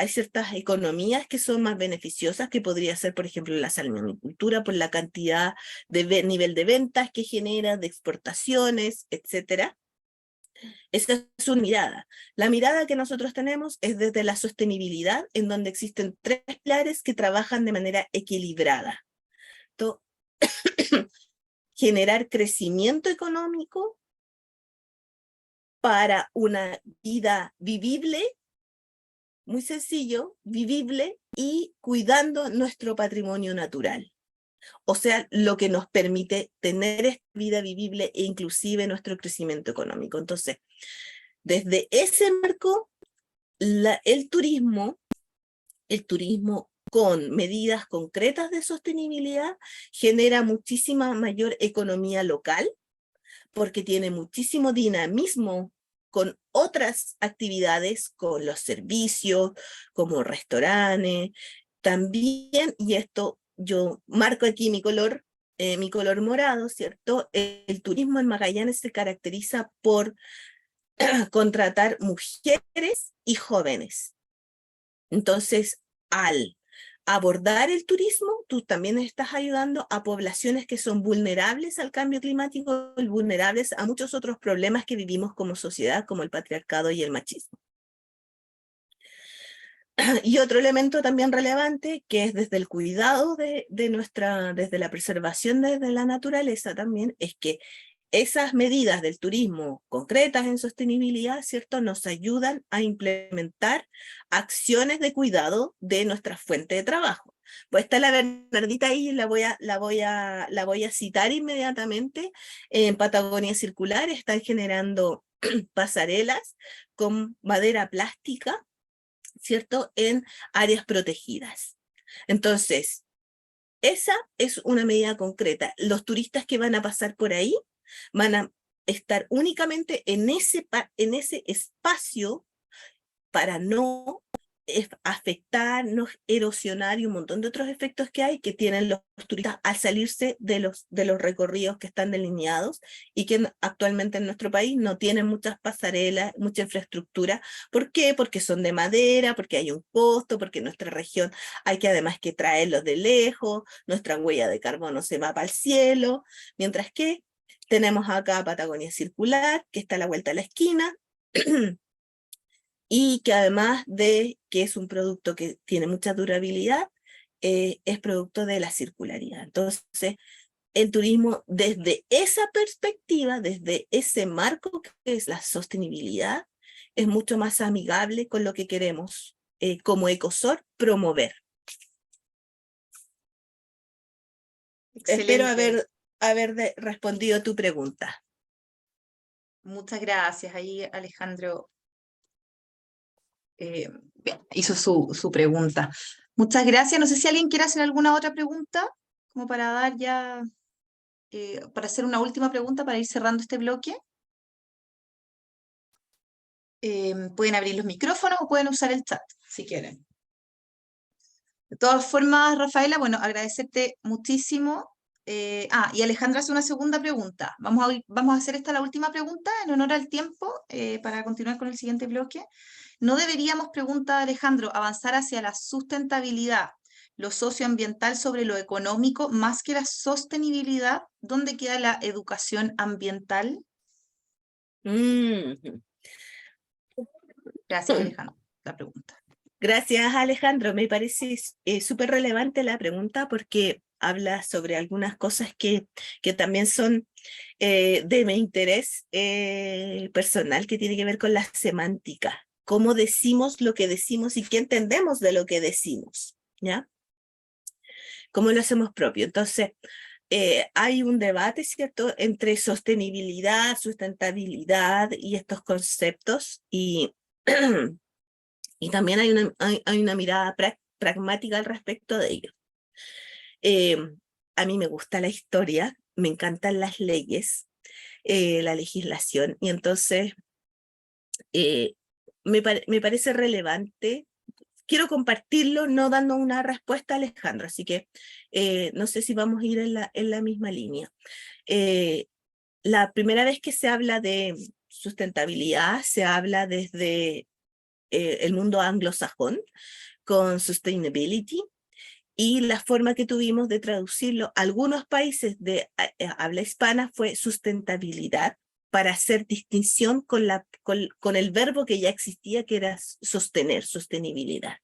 ciertas economías que son más beneficiosas, que podría ser, por ejemplo, la salmonicultura, por la cantidad de nivel de ventas que genera, de exportaciones, etcétera. Esa es su mirada. La mirada que nosotros tenemos es desde la sostenibilidad, en donde existen tres pilares que trabajan de manera equilibrada. Entonces, generar crecimiento económico para una vida vivible, muy sencillo, vivible y cuidando nuestro patrimonio natural. O sea, lo que nos permite tener esta vida vivible e inclusive nuestro crecimiento económico. Entonces, desde ese marco, el turismo con medidas concretas de sostenibilidad genera muchísima mayor economía local porque tiene muchísimo dinamismo con otras actividades, con los servicios, como restaurantes, también, y esto yo marco aquí mi color morado, ¿cierto? El turismo en Magallanes se caracteriza por contratar mujeres y jóvenes. Entonces, al abordar el turismo, tú también estás ayudando a poblaciones que son vulnerables al cambio climático, vulnerables a muchos otros problemas que vivimos como sociedad, como el patriarcado y el machismo. Y otro elemento también relevante, que es desde el cuidado desde la preservación de la naturaleza también, es que esas medidas del turismo concretas en sostenibilidad, ¿cierto?, nos ayudan a implementar acciones de cuidado de nuestra fuente de trabajo. Pues está la Bernardita ahí, la voy a citar inmediatamente. En Patagonia Circular están generando pasarelas con madera plástica, ¿cierto?, en áreas protegidas. Entonces, esa es una medida concreta. Los turistas que van a pasar por ahí van a estar únicamente en ese espacio para no afectar, no erosionar y un montón de otros efectos que hay que tienen los turistas al salirse de los recorridos que están delineados y que actualmente en nuestro país no tienen muchas pasarelas, mucha infraestructura. ¿Por qué? Porque son de madera, porque hay un costo, porque en nuestra región hay que además que traerlos de lejos, nuestra huella de carbono se va para el cielo, mientras que tenemos acá Patagonia Circular, que está a la vuelta de la esquina, y que además de que es un producto que tiene mucha durabilidad, es producto de la circularidad. Entonces, el turismo desde esa perspectiva, desde ese marco que es la sostenibilidad, es mucho más amigable con lo que queremos como Ecosor promover. Espero Excelente. haber respondido tu pregunta. Muchas gracias. Ahí Alejandro hizo su pregunta. Muchas gracias. No sé si alguien quiere hacer alguna otra pregunta, como para dar ya, para hacer una última pregunta para ir cerrando este bloque. Pueden abrir los micrófonos o pueden usar el chat, si quieren. De todas formas, Rafaela, bueno, agradecerte muchísimo. Y Alejandra hace una segunda pregunta. Vamos a hacer esta la última pregunta en honor al tiempo para continuar con el siguiente bloque. ¿No deberíamos, pregunta Alejandro, avanzar hacia la sustentabilidad, lo socioambiental sobre lo económico, más que la sostenibilidad? ¿Dónde queda la educación ambiental? Mm. Gracias, Alejandro, la pregunta. Gracias, Alejandro. Me parece súper relevante la pregunta porque habla sobre algunas cosas que también son de mi interés personal, que tiene que ver con la semántica. Cómo decimos lo que decimos y qué entendemos de lo que decimos, ¿ya? Cómo lo hacemos propio. Entonces, hay un debate, ¿cierto?, entre sostenibilidad, sustentabilidad y estos conceptos y... Y también hay una mirada pragmática al respecto de ello. A mí me gusta la historia, me encantan las leyes, la legislación, y entonces eh, me parece relevante. Quiero compartirlo, no dando una respuesta a Alejandro, así que no sé si vamos a ir en la misma línea. La primera vez que se habla de sustentabilidad, se habla desde el mundo anglosajón, con sustainability, y la forma que tuvimos de traducirlo a algunos países de habla hispana fue sustentabilidad, para hacer distinción con el verbo que ya existía, que era sostener, sostenibilidad.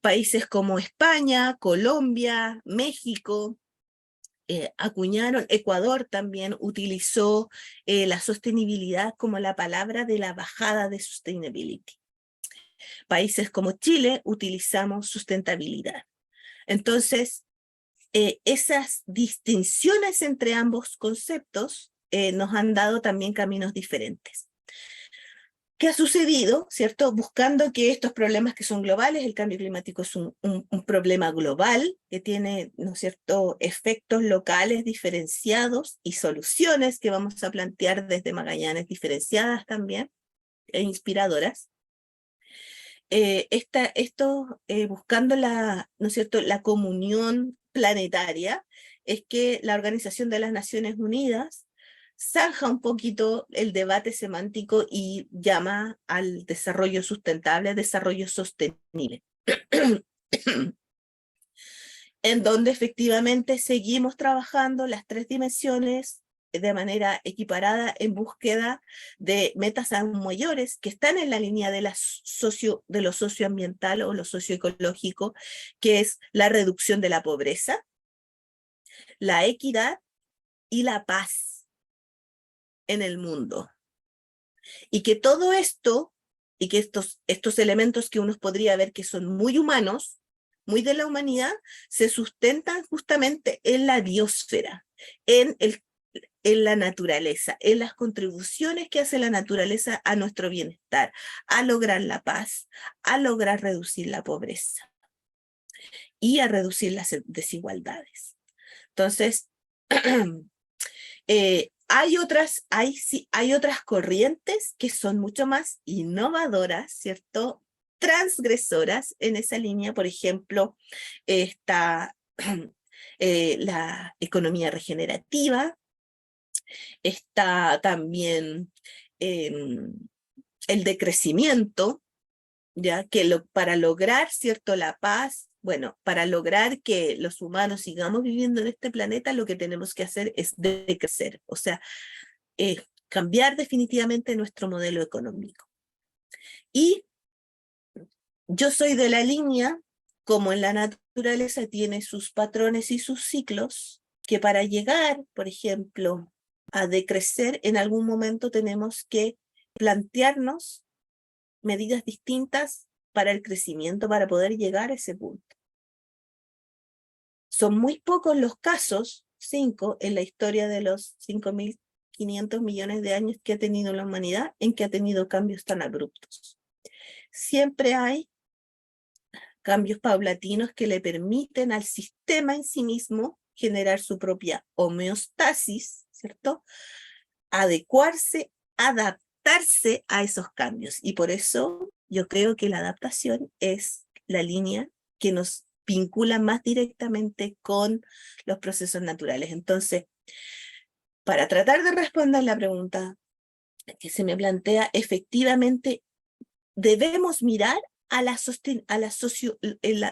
Países como España, Colombia, México, acuñaron, Ecuador también utilizó la sostenibilidad como la palabra de la bajada de sustainability. Países como Chile utilizamos sustentabilidad. Entonces, esas distinciones entre ambos conceptos nos han dado también caminos diferentes. ¿Qué ha sucedido? ¿Cierto? Buscando que estos problemas que son globales, el cambio climático es un problema global que tiene, ¿no es cierto?, efectos locales diferenciados y soluciones que vamos a plantear desde Magallanes diferenciadas también e inspiradoras. Buscando ¿no es cierto?, la comunión planetaria, es que la Organización de las Naciones Unidas zanja un poquito el debate semántico y llama al desarrollo sustentable, desarrollo sostenible, en donde efectivamente seguimos trabajando las tres dimensiones de manera equiparada en búsqueda de metas aún mayores que están en la línea de lo socioambiental o lo socioecológico, que es la reducción de la pobreza, la equidad y la paz en el mundo. Y que todo esto, y que estos elementos que uno podría ver que son muy humanos, muy de la humanidad, se sustentan justamente en la biosfera, en la naturaleza, en las contribuciones que hace la naturaleza a nuestro bienestar, a lograr la paz, a lograr reducir la pobreza y a reducir las desigualdades. Entonces, hay otras corrientes que son mucho más innovadoras, ¿cierto? Transgresoras en esa línea. Por ejemplo, está la economía regenerativa, está también em, el decrecimiento, ya que para lograr, ¿cierto?, la paz, bueno, para lograr que los humanos sigamos viviendo en este planeta, lo que tenemos que hacer es decrecer, o sea, cambiar definitivamente nuestro modelo económico. Y yo soy de la línea, como en la naturaleza tiene sus patrones y sus ciclos, que para llegar, por ejemplo, a decrecer, en algún momento tenemos que plantearnos medidas distintas para el crecimiento, para poder llegar a ese punto. Son muy pocos los casos, 5, en la historia de los 5.500 millones de años que ha tenido la humanidad, en que ha tenido cambios tan abruptos. Siempre hay cambios paulatinos que le permiten al sistema en sí mismo generar su propia homeostasis, ¿cierto? Adecuarse, adaptarse a esos cambios. Y por eso yo creo que la adaptación es la línea que nos vincula más directamente con los procesos naturales. Entonces, para tratar de responder la pregunta que se me plantea, efectivamente debemos mirar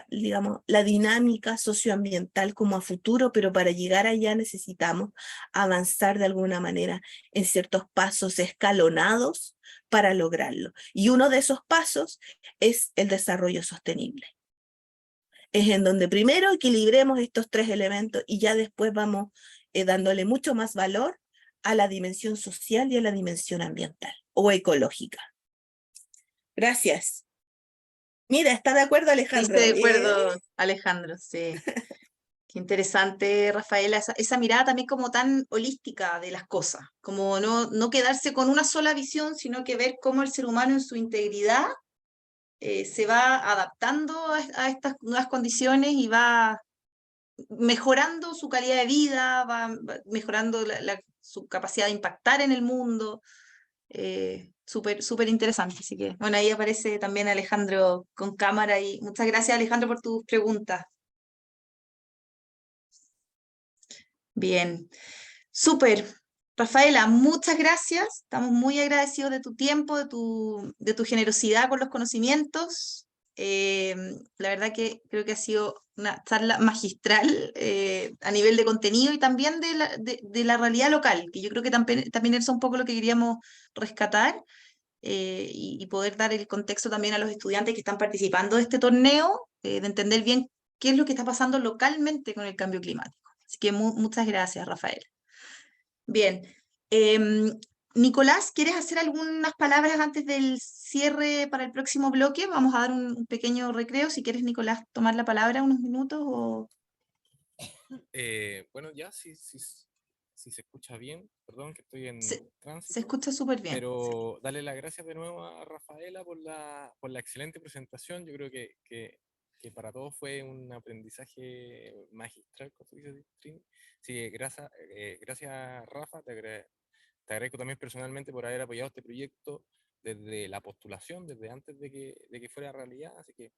digamos, la dinámica socioambiental como a futuro, pero para llegar allá necesitamos avanzar de alguna manera en ciertos pasos escalonados para lograrlo. Y uno de esos pasos es el desarrollo sostenible. Es en donde primero equilibremos estos 3 elementos y ya después vamos dándole mucho más valor a la dimensión social y a la dimensión ambiental o ecológica. Gracias. Mira, ¿está de acuerdo, Alejandro? Estoy de acuerdo, Alejandro, sí. Qué interesante, Rafaela, esa mirada también como tan holística de las cosas, como no quedarse con una sola visión, sino que ver cómo el ser humano en su integridad se va adaptando a estas nuevas condiciones y va mejorando su calidad de vida, va mejorando su capacidad de impactar en el mundo. Súper interesante. Así que, bueno, ahí aparece también Alejandro con cámara y muchas gracias, Alejandro, por tus preguntas. Bien, súper. Rafaela, muchas gracias. Estamos muy agradecidos de tu tiempo, de tu generosidad con los conocimientos. La verdad que creo que ha sido una charla magistral a nivel de contenido y también de la realidad local, que yo creo que también es un poco lo que queríamos rescatar y poder dar el contexto también a los estudiantes que están participando de este torneo, de entender bien qué es lo que está pasando localmente con el cambio climático. Así que muchas gracias, Rafael. Bien. Nicolás, ¿quieres hacer algunas palabras antes del cierre para el próximo bloque? Vamos a dar un pequeño recreo. Si quieres, Nicolás, tomar la palabra unos minutos o... Bueno, ya, si se escucha bien, perdón que estoy en Se tránsito, escucha súper bien. pero darle las gracias de nuevo a Rafaela por la excelente presentación. Yo creo que para todos fue un aprendizaje magistral, como dice Trini. Sí, gracias Rafa, te agradezco también personalmente por haber apoyado este proyecto desde la postulación, desde antes de que fuera realidad, así que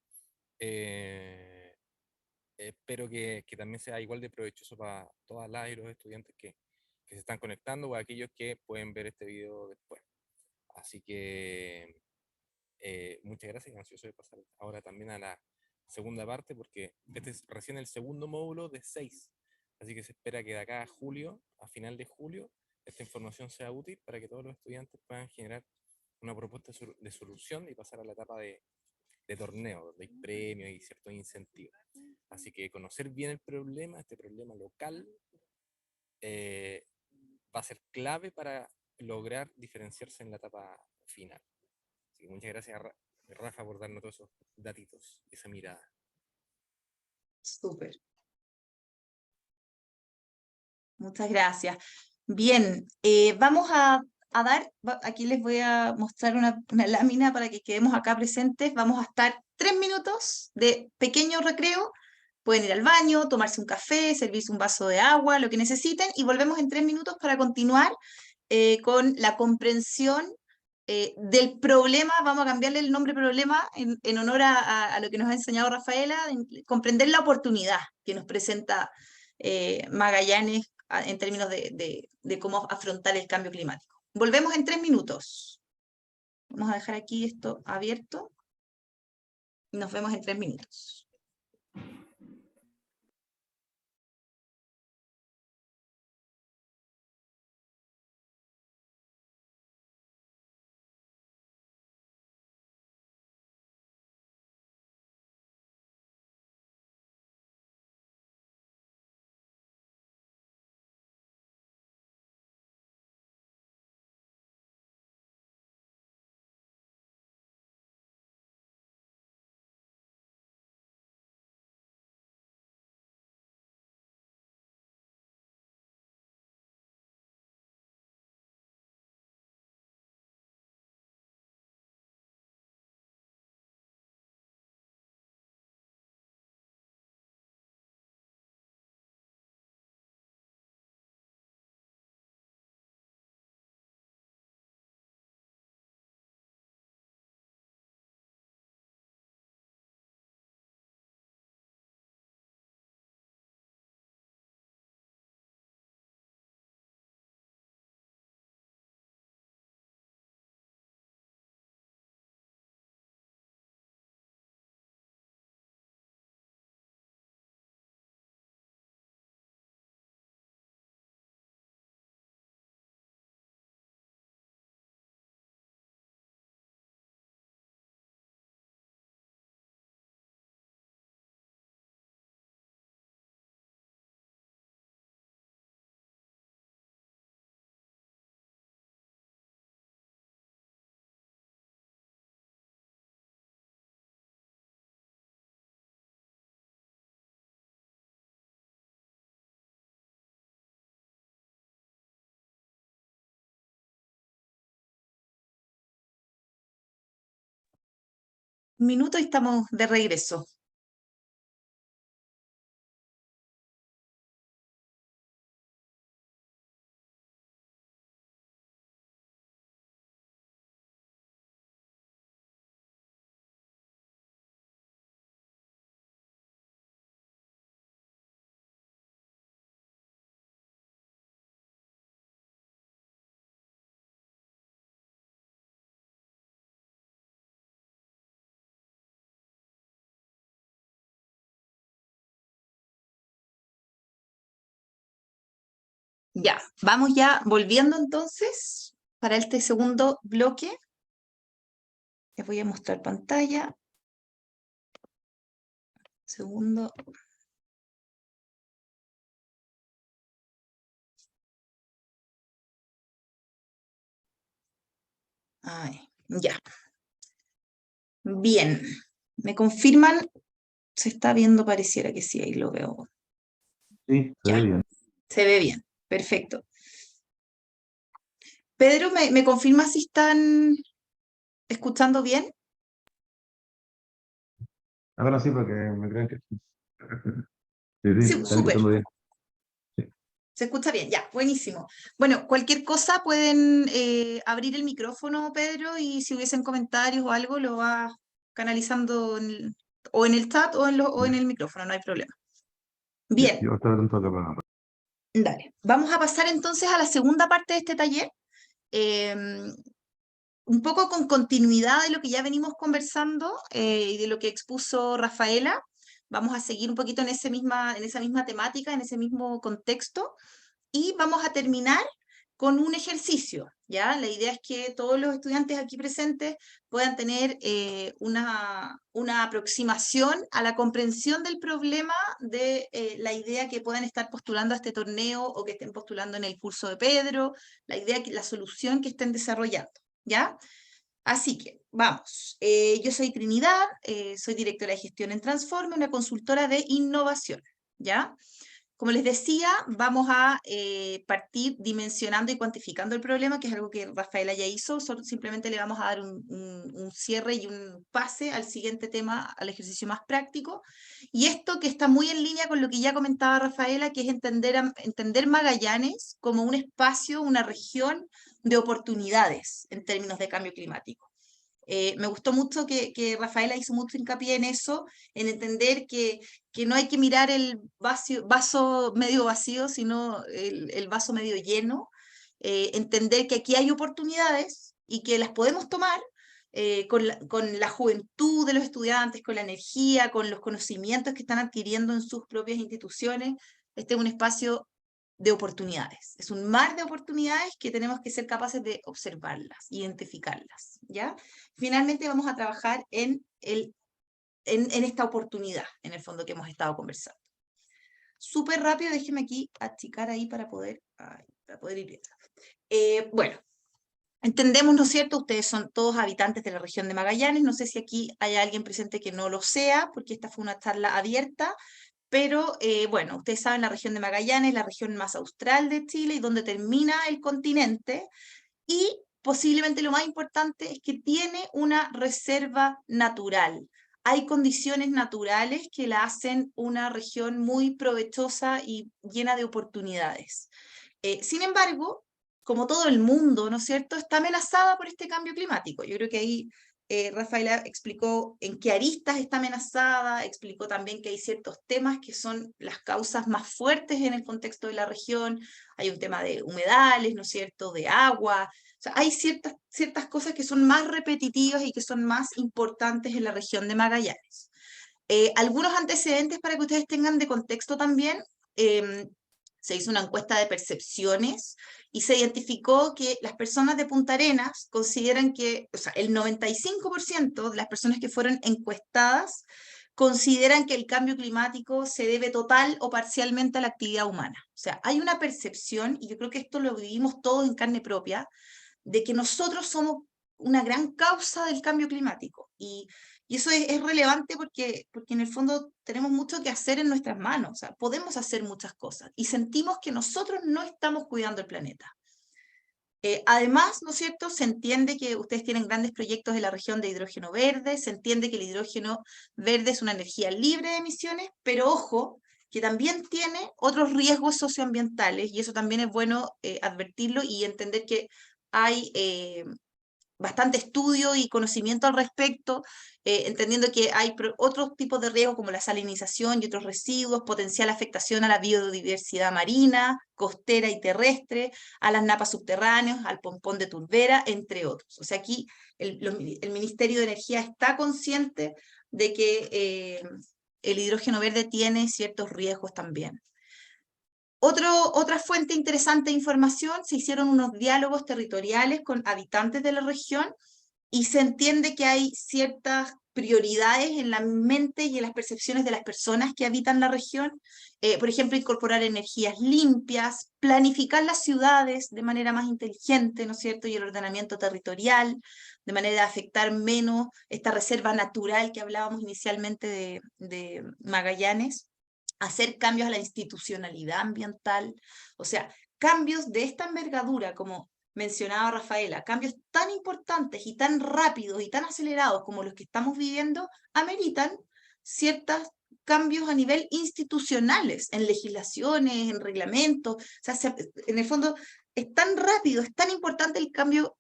espero que también sea igual de provechoso para todas las y los estudiantes que se están conectando o aquellos que pueden ver este video después. Así que muchas gracias y ansioso de pasar ahora también a la segunda parte porque este es recién el segundo módulo de 6. Así que se espera que de acá a julio, a final de julio, esta información sea útil para que todos los estudiantes puedan generar una propuesta de solución y pasar a la etapa de torneo, donde hay premios y ciertos incentivos. Así que conocer bien el problema, este problema local, va a ser clave para lograr diferenciarse en la etapa final. Así que muchas gracias, Rafa, por darnos todos esos datitos, esa mirada. Súper. Muchas gracias. Bien, vamos a aquí les voy a mostrar una lámina para que quedemos acá presentes. Vamos a estar 3 minutos de pequeño recreo Pueden ir al baño, tomarse un café, servirse un vaso de agua, lo que necesiten, y volvemos en 3 minutos para continuar con la comprensión del problema. Vamos a cambiarle el nombre problema en honor a lo que nos ha enseñado Rafaela, comprender la oportunidad que nos presenta Magallanes en términos de cómo afrontar el cambio climático. Volvemos en 3 minutos. Vamos a dejar aquí esto abierto y nos vemos en 3 minutos. Un minuto y estamos de regreso. Ya, vamos ya volviendo entonces para este segundo bloque. Les voy a mostrar pantalla. Segundo. Ay, ya. Bien. ¿Me confirman? Se está viendo, pareciera que sí, ahí lo veo. Sí, se Ya. ve bien. Se ve bien. Perfecto. Pedro, ¿me confirma si están escuchando bien? Ahora sí, porque me creen que sí. Sí, Sí, están súper. escuchando bien. Se escucha bien, ya, buenísimo. Bueno, cualquier cosa pueden abrir el micrófono, Pedro, y si hubiesen comentarios o algo, lo va canalizando o en el chat o en el micrófono, no hay problema. Ya, Bien, yo estaba atento acá para... dale. Vamos a pasar entonces a la segunda parte de este taller. Un poco con continuidad de lo que ya venimos conversando y de lo que expuso Rafaela. Vamos a seguir un poquito en esa misma temática, en ese mismo contexto. Y vamos a terminar con un ejercicio, ¿ya? La idea es que todos los estudiantes aquí presentes puedan tener una aproximación a la comprensión del problema de la idea que puedan estar postulando a este torneo o que estén postulando en el curso de Pedro, la solución que estén desarrollando, ¿ya? Así que, vamos. Yo soy Trinidad, soy directora de gestión en Transforme, una consultora de innovación, ¿ya? Como les decía, vamos a partir dimensionando y cuantificando el problema, que es algo que Rafaela ya hizo. Simplemente le vamos a dar un cierre y un pase al siguiente tema, al ejercicio más práctico. Y esto que está muy en línea con lo que ya comentaba Rafaela, que es entender Magallanes como un espacio, una región de oportunidades en términos de cambio climático. Me gustó mucho que Rafaela hizo mucho hincapié en eso, en entender que no hay que mirar el vaso medio vacío, sino el vaso medio lleno, entender que aquí hay oportunidades y que las podemos tomar con la juventud de los estudiantes, con la energía, con los conocimientos que están adquiriendo en sus propias instituciones. Este es un espacio de oportunidades. Es un mar de oportunidades que tenemos que ser capaces de observarlas, identificarlas, ¿ya? Finalmente vamos a trabajar en esta oportunidad, en el fondo, que hemos estado conversando. Súper rápido, déjeme aquí achicar ahí para poder ir viendo. Bueno, entendemos, ¿no es cierto? Ustedes son todos habitantes de la región de Magallanes. No sé si aquí hay alguien presente que no lo sea, porque esta fue una charla abierta. Pero bueno, ustedes saben, la región de Magallanes, la región más austral de Chile y donde termina el continente, y posiblemente lo más importante es que tiene una reserva natural. Hay condiciones naturales que la hacen una región muy provechosa y llena de oportunidades. Sin embargo, como todo el mundo, ¿no es cierto?, está amenazada por este cambio climático. Yo creo que ahí Rafaela explicó en qué aristas está amenazada, explicó también que hay ciertos temas que son las causas más fuertes en el contexto de la región. Hay un tema de humedales, ¿no es cierto?, de agua. O sea, hay ciertas cosas que son más repetitivas y que son más importantes en la región de Magallanes. Algunos antecedentes para que ustedes tengan de contexto también. Se hizo una encuesta de percepciones y se identificó que las personas de Punta Arenas consideran que, o sea, el 95% de las personas que fueron encuestadas consideran que el cambio climático se debe total o parcialmente a la actividad humana. O sea, hay una percepción, y yo creo que esto lo vivimos todos en carne propia, de que nosotros somos una gran causa del cambio climático. Y eso es relevante porque en el fondo tenemos mucho que hacer en nuestras manos, o sea, podemos hacer muchas cosas y sentimos que nosotros no estamos cuidando el planeta. Además, ¿no es cierto?, se entiende que ustedes tienen grandes proyectos en la región de hidrógeno verde, se entiende que el hidrógeno verde es una energía libre de emisiones, pero ojo, que también tiene otros riesgos socioambientales, y eso también es bueno advertirlo y entender que hay bastante estudio y conocimiento al respecto, entendiendo que hay otros tipos de riesgos como la salinización y otros residuos, potencial afectación a la biodiversidad marina, costera y terrestre, a las napas subterráneas, al pompón de turbera, entre otros. O sea, aquí el Ministerio de Energía está consciente de que el hidrógeno verde tiene ciertos riesgos también. Otra fuente interesante de información: se hicieron unos diálogos territoriales con habitantes de la región y se entiende que hay ciertas prioridades en la mente y en las percepciones de las personas que habitan la región. Por ejemplo, incorporar energías limpias, planificar las ciudades de manera más inteligente, ¿no es cierto?, y el ordenamiento territorial, de manera de afectar menos esta reserva natural que hablábamos inicialmente de Magallanes. Hacer cambios a la institucionalidad ambiental, o sea, cambios de esta envergadura, como mencionaba Rafaela, cambios tan importantes y tan rápidos y tan acelerados como los que estamos viviendo, ameritan ciertos cambios a nivel institucionales, en legislaciones, en reglamentos. O sea, en el fondo es tan rápido, es tan importante el cambio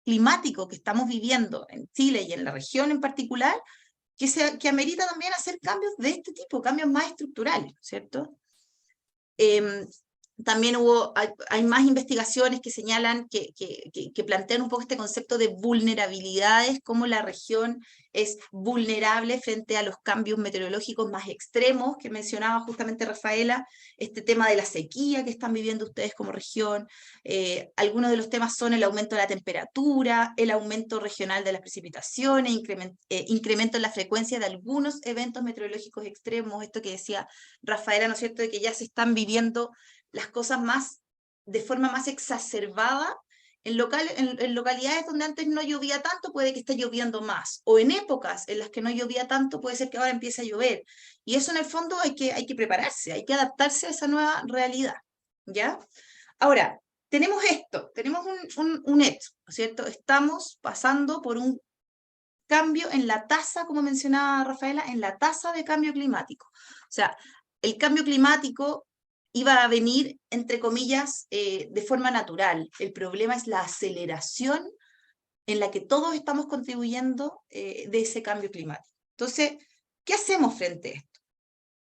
climático que estamos viviendo en Chile y en la región en particular, que amerita también hacer cambios de este tipo, cambios más estructurales, ¿cierto? También hay más investigaciones que señalan, que plantean un poco este concepto de vulnerabilidades, cómo la región es vulnerable frente a los cambios meteorológicos más extremos que mencionaba justamente Rafaela, este tema de la sequía que están viviendo ustedes como región. Algunos de los temas son el aumento de la temperatura, el aumento regional de las precipitaciones, incremento en la frecuencia de algunos eventos meteorológicos extremos, esto que decía Rafaela, ¿no es cierto?, de que ya se están viviendo las cosas de forma más exacerbada En localidades donde antes no llovía tanto, puede que esté lloviendo más. O en épocas en las que no llovía tanto, puede ser que ahora empiece a llover. Y eso en el fondo hay que prepararse, hay que adaptarse a esa nueva realidad. ¿Ya? Ahora, tenemos esto, tenemos un hecho, ¿no es cierto? Estamos pasando por un cambio en la tasa, como mencionaba Rafaela, en la tasa de cambio climático. O sea, el cambio climático iba a venir, entre comillas, de forma natural. El problema es la aceleración en la que todos estamos contribuyendo de ese cambio climático. Entonces, ¿qué hacemos frente a esto?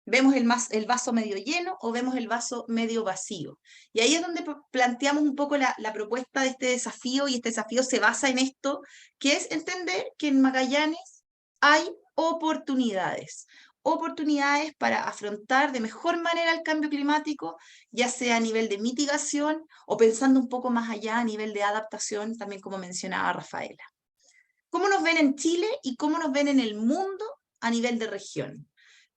¿Vemos el vaso medio lleno o vemos el vaso medio vacío? Y ahí es donde planteamos un poco la propuesta de este desafío, y este desafío se basa en esto, que es entender que en Magallanes hay oportunidades. Oportunidades para afrontar de mejor manera el cambio climático, ya sea a nivel de mitigación o pensando un poco más allá a nivel de adaptación, también como mencionaba Rafaela. ¿Cómo nos ven en Chile y cómo nos ven en el mundo a nivel de región?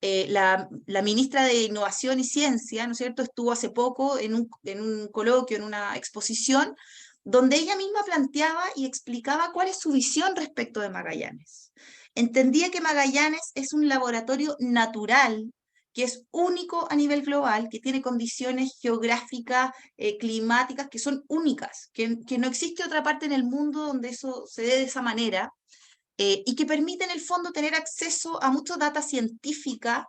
La ministra de Innovación y Ciencia, ¿no es cierto?, estuvo hace poco en un coloquio, en una exposición, donde ella misma planteaba y explicaba cuál es su visión respecto de Magallanes. Entendía que Magallanes es un laboratorio natural, que es único a nivel global, que tiene condiciones geográficas, climáticas, que son únicas, que no existe otra parte en el mundo donde eso se dé de esa manera, y que permite en el fondo tener acceso a mucha data científica,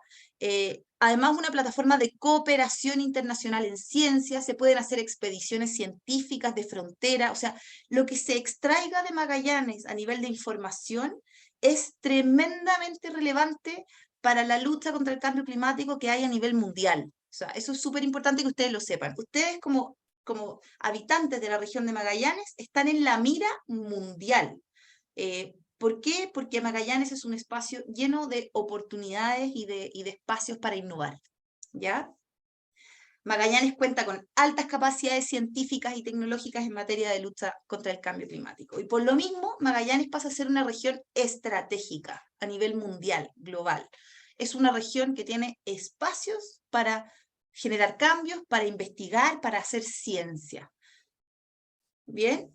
además una plataforma de cooperación internacional en ciencia, se pueden hacer expediciones científicas de frontera, o sea, lo que se extraiga de Magallanes a nivel de información es tremendamente relevante para la lucha contra el cambio climático que hay a nivel mundial. O sea, eso es súper importante que ustedes lo sepan. Ustedes como habitantes de la región de Magallanes están en la mira mundial. ¿Por qué? Porque Magallanes es un espacio lleno de oportunidades y de espacios para innovar, ¿ya? Magallanes cuenta con altas capacidades científicas y tecnológicas en materia de lucha contra el cambio climático. Y por lo mismo, Magallanes pasa a ser una región estratégica a nivel mundial, global. Es una región que tiene espacios para generar cambios, para investigar, para hacer ciencia. Bien,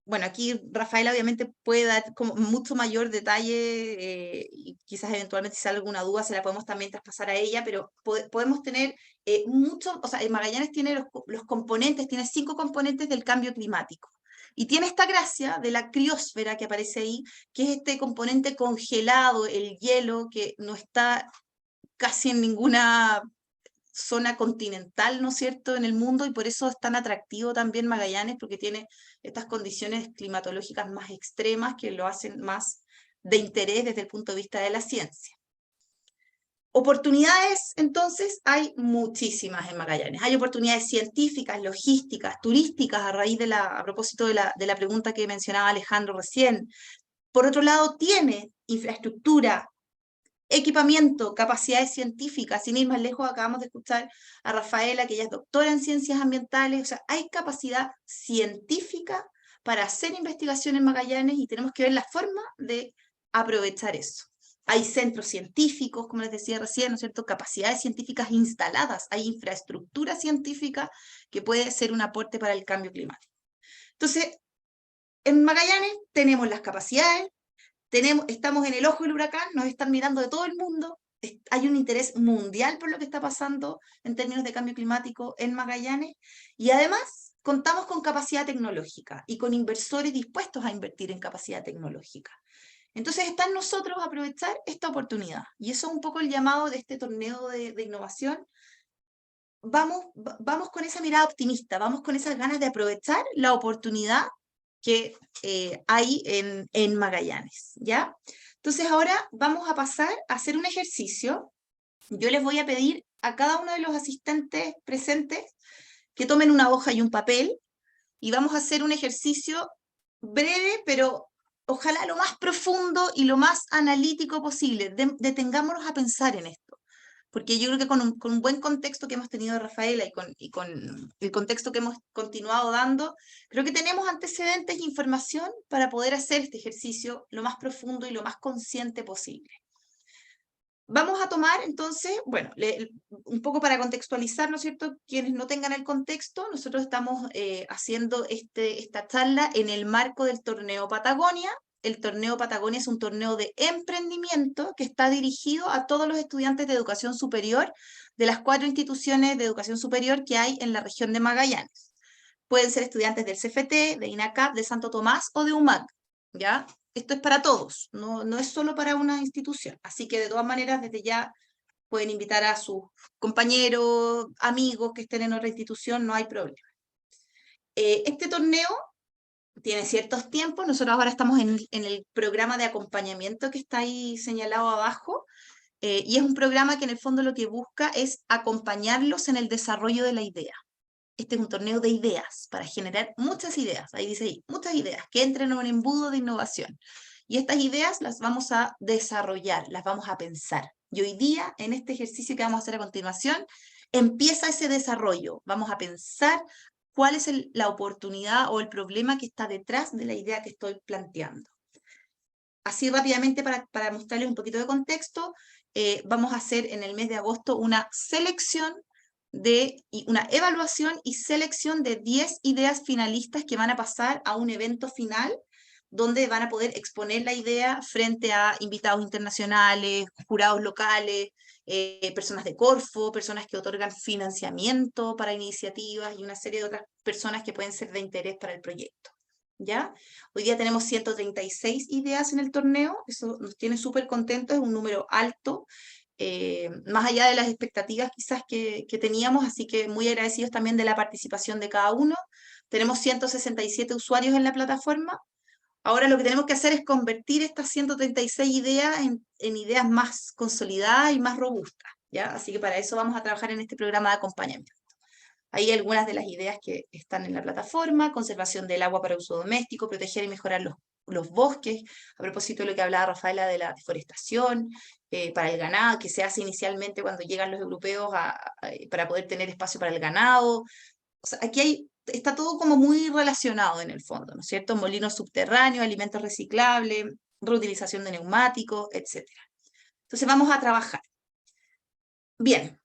bueno, aquí Rafaela obviamente puede dar como mucho mayor detalle, y quizás eventualmente si sale alguna duda se la podemos también traspasar a ella, pero podemos tener o sea, Magallanes tiene los componentes, tiene 5 componentes del cambio climático. Y tiene esta gracia de la criósfera que aparece ahí, que es este componente congelado, el hielo, que no está casi en ninguna zona continental, ¿no es cierto?, en el mundo, y por eso es tan atractivo también Magallanes, porque tiene estas condiciones climatológicas más extremas que lo hacen más de interés desde el punto de vista de la ciencia. Oportunidades, entonces, hay muchísimas en Magallanes. Hay oportunidades científicas, logísticas, turísticas, a propósito de la pregunta que mencionaba Alejandro recién. Por otro lado, tiene infraestructura, equipamiento, capacidades científicas. Sin ir más lejos, acabamos de escuchar a Rafaela, que ella es doctora en ciencias ambientales. O sea, hay capacidad científica para hacer investigación en Magallanes y tenemos que ver la forma de aprovechar eso. Hay centros científicos, como les decía recién, ¿no es cierto?, capacidades científicas instaladas, hay infraestructura científica que puede ser un aporte para el cambio climático. Entonces, en Magallanes tenemos las capacidades, estamos en el ojo del huracán, nos están mirando de todo el mundo, hay un interés mundial por lo que está pasando en términos de cambio climático en Magallanes, y además contamos con capacidad tecnológica y con inversores dispuestos a invertir en capacidad tecnológica. Entonces está en nosotros aprovechar esta oportunidad, y eso es un poco el llamado de este torneo de innovación. Vamos con esa mirada optimista, vamos con esas ganas de aprovechar la oportunidad que hay en Magallanes, ¿ya? Entonces ahora vamos a pasar a hacer un ejercicio. Yo les voy a pedir a cada uno de los asistentes presentes que tomen una hoja y un papel, y vamos a hacer un ejercicio breve, pero ojalá lo más profundo y lo más analítico posible. Detengámonos a pensar en esto, porque yo creo que con un buen contexto que hemos tenido de Rafaela y con el contexto que hemos continuado dando, creo que tenemos antecedentes e información para poder hacer este ejercicio lo más profundo y lo más consciente posible. Vamos a tomar entonces, bueno, un poco para contextualizar, ¿no es cierto? Quienes no tengan el contexto, nosotros estamos haciendo esta charla en el marco del Torneo Patagonia. El Torneo Patagonia es un torneo de emprendimiento que está dirigido a todos los estudiantes de educación superior de las 4 instituciones de educación superior que hay en la región de Magallanes. Pueden ser estudiantes del CFT, de INACAP, de Santo Tomás o de UMAC, ¿ya? Esto es para todos, no es solo para una institución. Así que de todas maneras, desde ya pueden invitar a sus compañeros, amigos que estén en otra institución, no hay problema. Este torneo tiene ciertos tiempos. Nosotros ahora estamos en el programa de acompañamiento que está ahí señalado abajo, y es un programa que en el fondo lo que busca es acompañarlos en el desarrollo de la idea. Este es un torneo de ideas, para generar muchas ideas, ahí dice ahí, muchas ideas, que entren en un embudo de innovación. Y estas ideas las vamos a desarrollar, las vamos a pensar. Y hoy día, en este ejercicio que vamos a hacer a continuación, empieza ese desarrollo. Vamos a pensar cuál es la oportunidad o el problema que está detrás de la idea que estoy planteando. Así rápidamente, para mostrarles un poquito de contexto, vamos a hacer en el mes de agosto una selección una evaluación y selección de 10 ideas finalistas que van a pasar a un evento final, donde van a poder exponer la idea frente a invitados internacionales, jurados locales, personas de Corfo, personas que otorgan financiamiento para iniciativas y una serie de otras personas que pueden ser de interés para el proyecto. ¿Ya? Hoy día tenemos 136 ideas en el torneo, eso nos tiene súper contentos, es un número alto, más allá de las expectativas quizás que teníamos, así que muy agradecidos también de la participación de cada uno. Tenemos 167 usuarios en la plataforma. Ahora lo que tenemos que hacer es convertir estas 136 ideas en ideas más consolidadas y más robustas, ¿ya? Así que para eso vamos a trabajar en este programa de acompañamiento. Hay algunas de las ideas que están en la plataforma: conservación del agua para uso doméstico, proteger y mejorar los bosques, a propósito de lo que hablaba Rafaela de la deforestación, para el ganado, que se hace inicialmente cuando llegan los europeos para poder tener espacio para el ganado. O sea, aquí está todo como muy relacionado en el fondo, ¿no es cierto? Molinos subterráneos, alimentos reciclables, reutilización de neumáticos, etc. Entonces vamos a trabajar. Bien,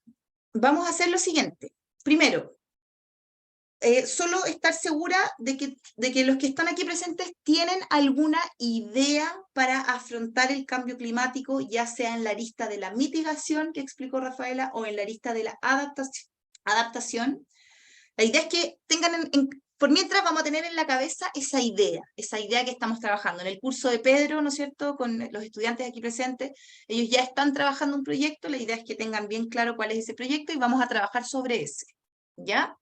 vamos a hacer lo siguiente. Primero, solo estar segura de que los que están aquí presentes tienen alguna idea para afrontar el cambio climático, ya sea en la lista de la mitigación que explicó Rafaela o en la lista de la adaptación. La idea es que tengan, por mientras vamos a tener en la cabeza esa idea que estamos trabajando. En el curso de Pedro, ¿no es cierto?, con los estudiantes aquí presentes, ellos ya están trabajando un proyecto. La idea es que tengan bien claro cuál es ese proyecto y vamos a trabajar sobre ese, ¿ya?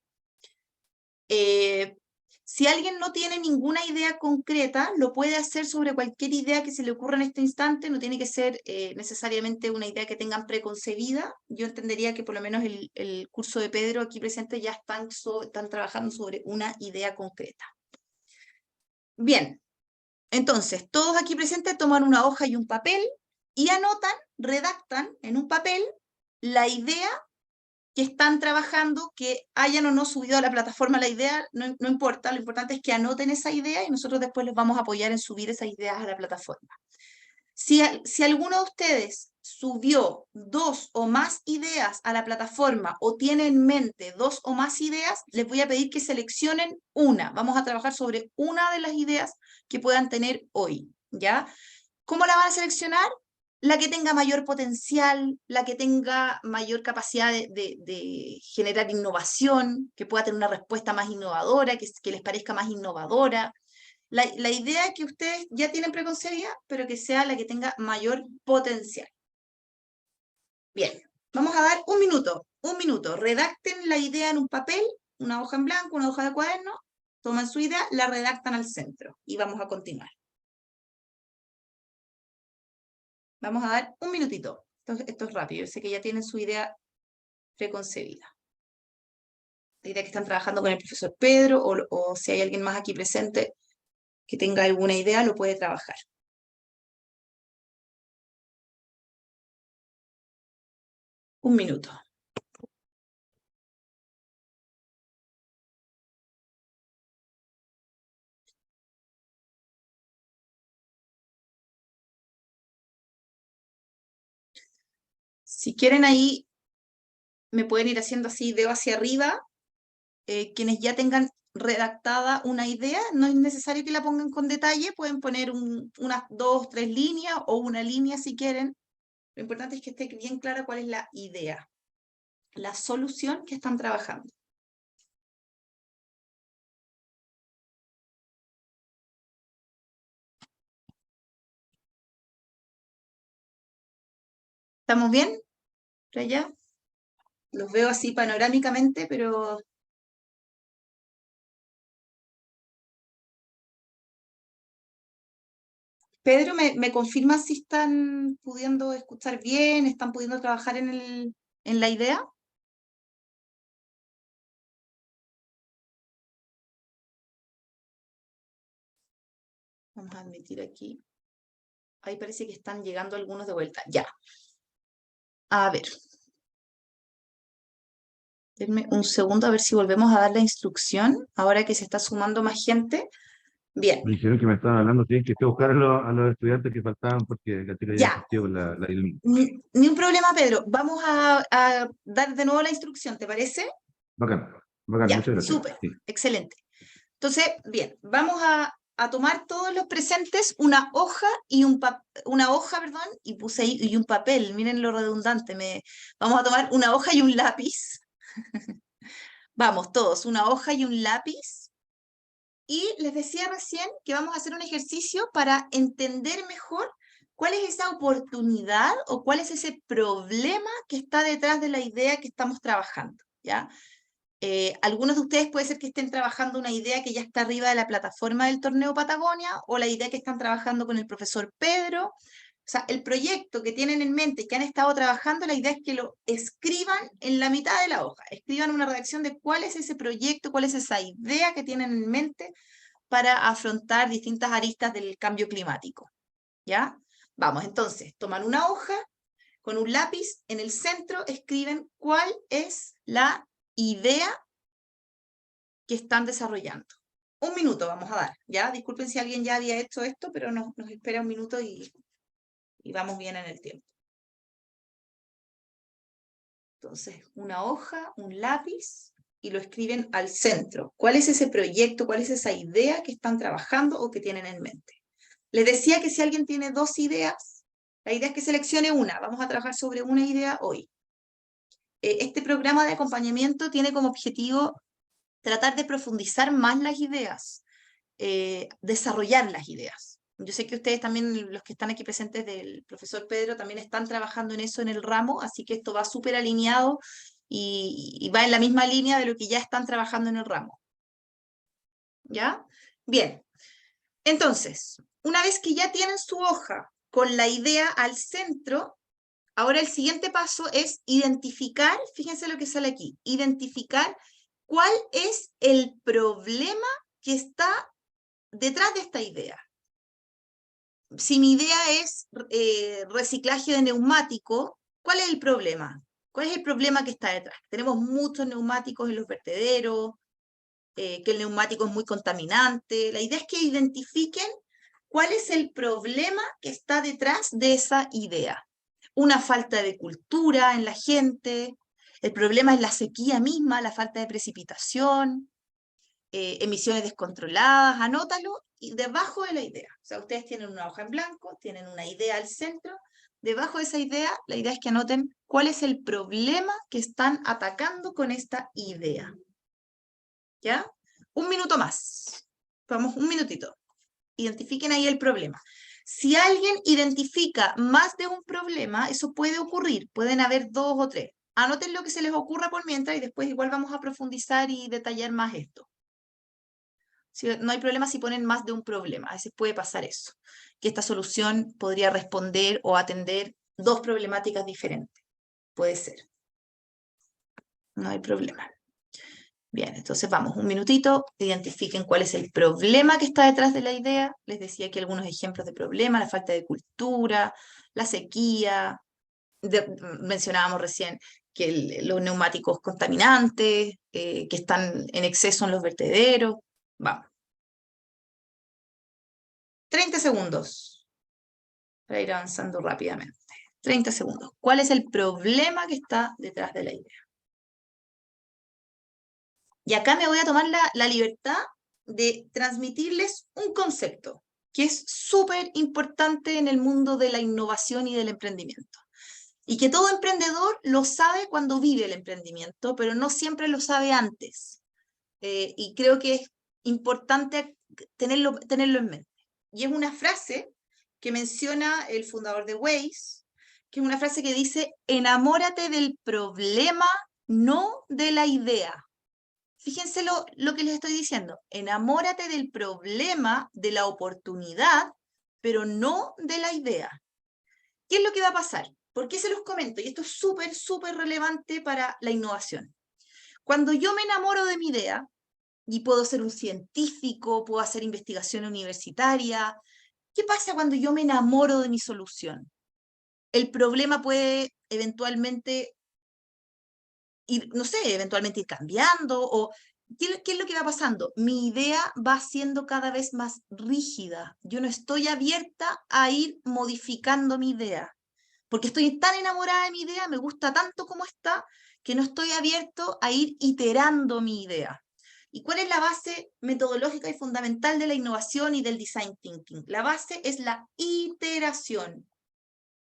Si alguien no tiene ninguna idea concreta, lo puede hacer sobre cualquier idea que se le ocurra en este instante. No tiene que ser necesariamente una idea que tengan preconcebida. Yo entendería que por lo menos el curso de Pedro aquí presente ya están trabajando sobre una idea concreta. Bien, entonces todos aquí presentes toman una hoja y un papel y anotan, redactan en un papel la idea que están trabajando, que hayan o no subido a la plataforma la idea, no importa, lo importante es que anoten esa idea y nosotros después les vamos a apoyar en subir esas ideas a la plataforma. Si alguno de ustedes subió 2 o más ideas a la plataforma o tiene en mente 2 o más ideas, les voy a pedir que seleccionen una. Vamos a trabajar sobre una de las ideas que puedan tener hoy, ¿ya? ¿Cómo la van a seleccionar? La que tenga mayor potencial, la que tenga mayor capacidad de generar innovación, que pueda tener una respuesta más innovadora, que les parezca más innovadora. La idea que ustedes ya tienen preconcebida, pero que sea la que tenga mayor potencial. Bien, vamos a dar un minuto. Redacten la idea en un papel, una hoja en blanco, una hoja de cuaderno, toman su idea, la redactan al centro y vamos a continuar. Vamos a dar un minutito. Esto es rápido, yo sé que ya tienen su idea preconcebida. La idea que están trabajando con el profesor Pedro, o si hay alguien más aquí presente que tenga alguna idea, lo puede trabajar. Un minuto. Si quieren ahí, me pueden ir haciendo así, dedo hacia arriba. Quienes ya tengan redactada una idea, no es necesario que la pongan con detalle, pueden poner unas 2, 3 líneas o una línea si quieren. Lo importante es que esté bien clara cuál es la idea, la solución que están trabajando. ¿Estamos bien? ¿Por allá? Los veo así panorámicamente, pero... Pedro, ¿me confirma si están pudiendo escuchar bien, están pudiendo trabajar en la idea? Vamos a admitir aquí. Ahí parece que están llegando algunos de vuelta. Ya. A ver. Denme un segundo a ver si volvemos a dar la instrucción, ahora que se está sumando más gente. Bien. Me dijeron que me estaban hablando, tienen que buscar a los estudiantes que faltaban porque la chica ya Ya. insistió con la línea. Ni un problema, Pedro. Vamos a dar de nuevo la instrucción, ¿te parece? Bacán, bacán, Ya, muchas gracias. súper, Sí. excelente. Entonces, bien, vamos a tomar todos los presentes una hoja y una hoja, perdón, y puse ahí y un papel. Miren lo redundante. Vamos a tomar una hoja y un lápiz. Vamos, todos, una hoja y un lápiz. Y les decía recién que vamos a hacer un ejercicio para entender mejor cuál es esa oportunidad o cuál es ese problema que está detrás de la idea que estamos trabajando, ¿ya? Algunos de ustedes puede ser que estén trabajando una idea que ya está arriba de la plataforma del Torneo Patagonia o la idea que están trabajando con el profesor Pedro. O sea, el proyecto que tienen en mente, que han estado trabajando, la idea es que lo escriban en la mitad de la hoja. Escriban una redacción de cuál es ese proyecto, cuál es esa idea que tienen en mente para afrontar distintas aristas del cambio climático. ¿Ya? Vamos, entonces, toman una hoja, con un lápiz, en el centro escriben cuál es la idea que están desarrollando. Un minuto vamos a dar, ¿ya? Disculpen si alguien ya había hecho esto, pero nos espera un minuto y vamos bien en el tiempo. Entonces, una hoja, un lápiz, y lo escriben al centro. ¿Cuál es ese proyecto, cuál es esa idea que están trabajando o que tienen en mente? Les decía que si alguien tiene 2 ideas, la idea es que seleccione una. Vamos a trabajar sobre una idea hoy. Este programa de acompañamiento tiene como objetivo tratar de profundizar más las ideas, desarrollar las ideas. Yo sé que ustedes también, los que están aquí presentes del profesor Pedro, también están trabajando en eso en el ramo, así que esto va súper alineado y va en la misma línea de lo que ya están trabajando en el ramo. ¿Ya? Bien. Entonces, una vez que ya tienen su hoja con la idea al centro, ahora el siguiente paso es identificar, fíjense lo que sale aquí, identificar cuál es el problema que está detrás de esta idea. Si mi idea es reciclaje de neumático, ¿cuál es el problema? ¿Cuál es el problema que está detrás? Tenemos muchos neumáticos en los vertederos, que el neumático es muy contaminante. La idea es que identifiquen cuál es el problema que está detrás de esa idea. Una falta de cultura en la gente, el problema es la sequía misma, la falta de precipitación, emisiones descontroladas, anótalo, y debajo de la idea. O sea, ustedes tienen una hoja en blanco, tienen una idea al centro, debajo de esa idea, la idea es que anoten cuál es el problema que están atacando con esta idea. ¿Ya? Un minuto más. Vamos, un minutito. Identifiquen ahí el problema. Si alguien identifica más de un problema, eso puede ocurrir, pueden haber 2 o 3. Anoten lo que se les ocurra por mientras y después igual vamos a profundizar y detallar más esto. No hay problema si ponen más de un problema, a veces puede pasar eso, que esta solución podría responder o atender 2 problemáticas diferentes. Puede ser. No hay problema. Bien, entonces vamos, un minutito, identifiquen cuál es el problema que está detrás de la idea. Les decía aquí algunos ejemplos de problema, la falta de cultura, la sequía, mencionábamos recién que los neumáticos contaminantes, que están en exceso en los vertederos. Vamos. 30 segundos para ir avanzando rápidamente. 30 segundos. ¿Cuál es el problema que está detrás de la idea? Y acá me voy a tomar la libertad de transmitirles un concepto que es súper importante en el mundo de la innovación y del emprendimiento. Y que todo emprendedor lo sabe cuando vive el emprendimiento, pero no siempre lo sabe antes. Y creo que es importante tenerlo en mente. Y es una frase que menciona el fundador de Waze, que es una frase que dice: enamórate del problema, no de la idea. Fíjense lo que les estoy diciendo. Enamórate del problema, de la oportunidad, pero no de la idea. ¿Qué es lo que va a pasar? ¿Por qué se los comento? Y esto es súper, súper relevante para la innovación. Cuando yo me enamoro de mi idea, y puedo ser un científico, puedo hacer investigación universitaria, ¿qué pasa cuando yo me enamoro de mi solución? El problema puede eventualmente ir, no sé, eventualmente ir cambiando, o ¿qué es lo que va pasando? Mi idea va siendo cada vez más rígida. Yo no estoy abierta a ir modificando mi idea, porque estoy tan enamorada de mi idea, me gusta tanto como está, que no estoy abierto a ir iterando mi idea. ¿Y cuál es la base metodológica y fundamental de la innovación y del design thinking? La base es la iteración.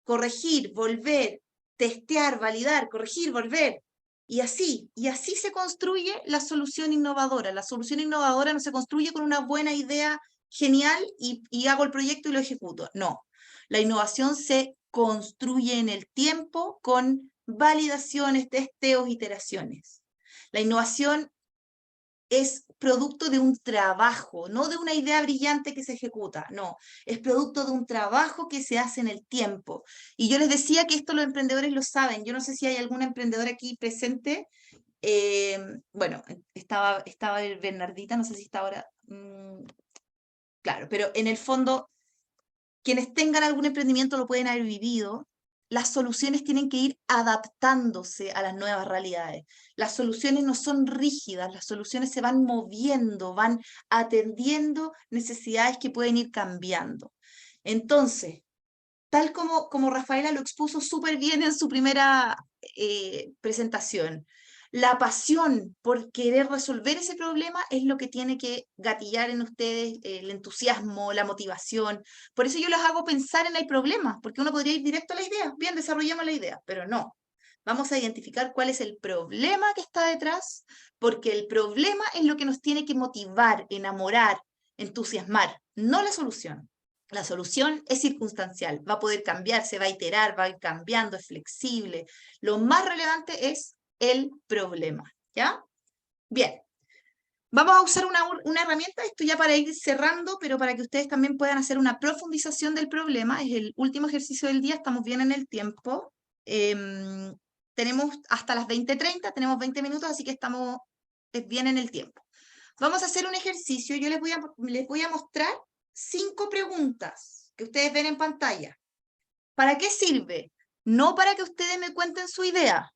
Corregir, volver, testear, validar, corregir, volver. Y así se construye la solución innovadora. La solución innovadora no se construye con una buena idea genial y hago el proyecto y lo ejecuto. No, la innovación se construye en el tiempo con validaciones, testeos, iteraciones. La innovación es producto de un trabajo, no de una idea brillante que se ejecuta, no, es producto de un trabajo que se hace en el tiempo. Y yo les decía que esto los emprendedores lo saben. Yo no sé si hay algún emprendedor aquí presente. Bueno, estaba Bernardita, no sé si está ahora. Claro, pero en el fondo, quienes tengan algún emprendimiento lo pueden haber vivido. Las soluciones tienen que ir adaptándose a las nuevas realidades. Las soluciones no son rígidas, las soluciones se van moviendo, van atendiendo necesidades que pueden ir cambiando. Entonces, tal como Rafaela lo expuso súper bien en su primera presentación, la pasión por querer resolver ese problema es lo que tiene que gatillar en ustedes el entusiasmo, la motivación. Por eso yo los hago pensar en el problema, porque uno podría ir directo a la idea. Bien, desarrollamos la idea, pero no. Vamos a identificar cuál es el problema que está detrás, porque el problema es lo que nos tiene que motivar, enamorar, entusiasmar, no la solución. La solución es circunstancial, va a poder cambiar, se va a iterar, va a ir cambiando, es flexible. Lo más relevante es el problema, ¿ya? Bien, vamos a usar una herramienta, esto ya para ir cerrando, pero para que ustedes también puedan hacer una profundización del problema. Es el último ejercicio del día, estamos bien en el tiempo. Tenemos hasta las 20:30, tenemos 20 minutos, así que estamos bien en el tiempo. Vamos a hacer un ejercicio, yo les voy a mostrar 5 preguntas que ustedes ven en pantalla. ¿Para qué sirve? No para que ustedes me cuenten su idea,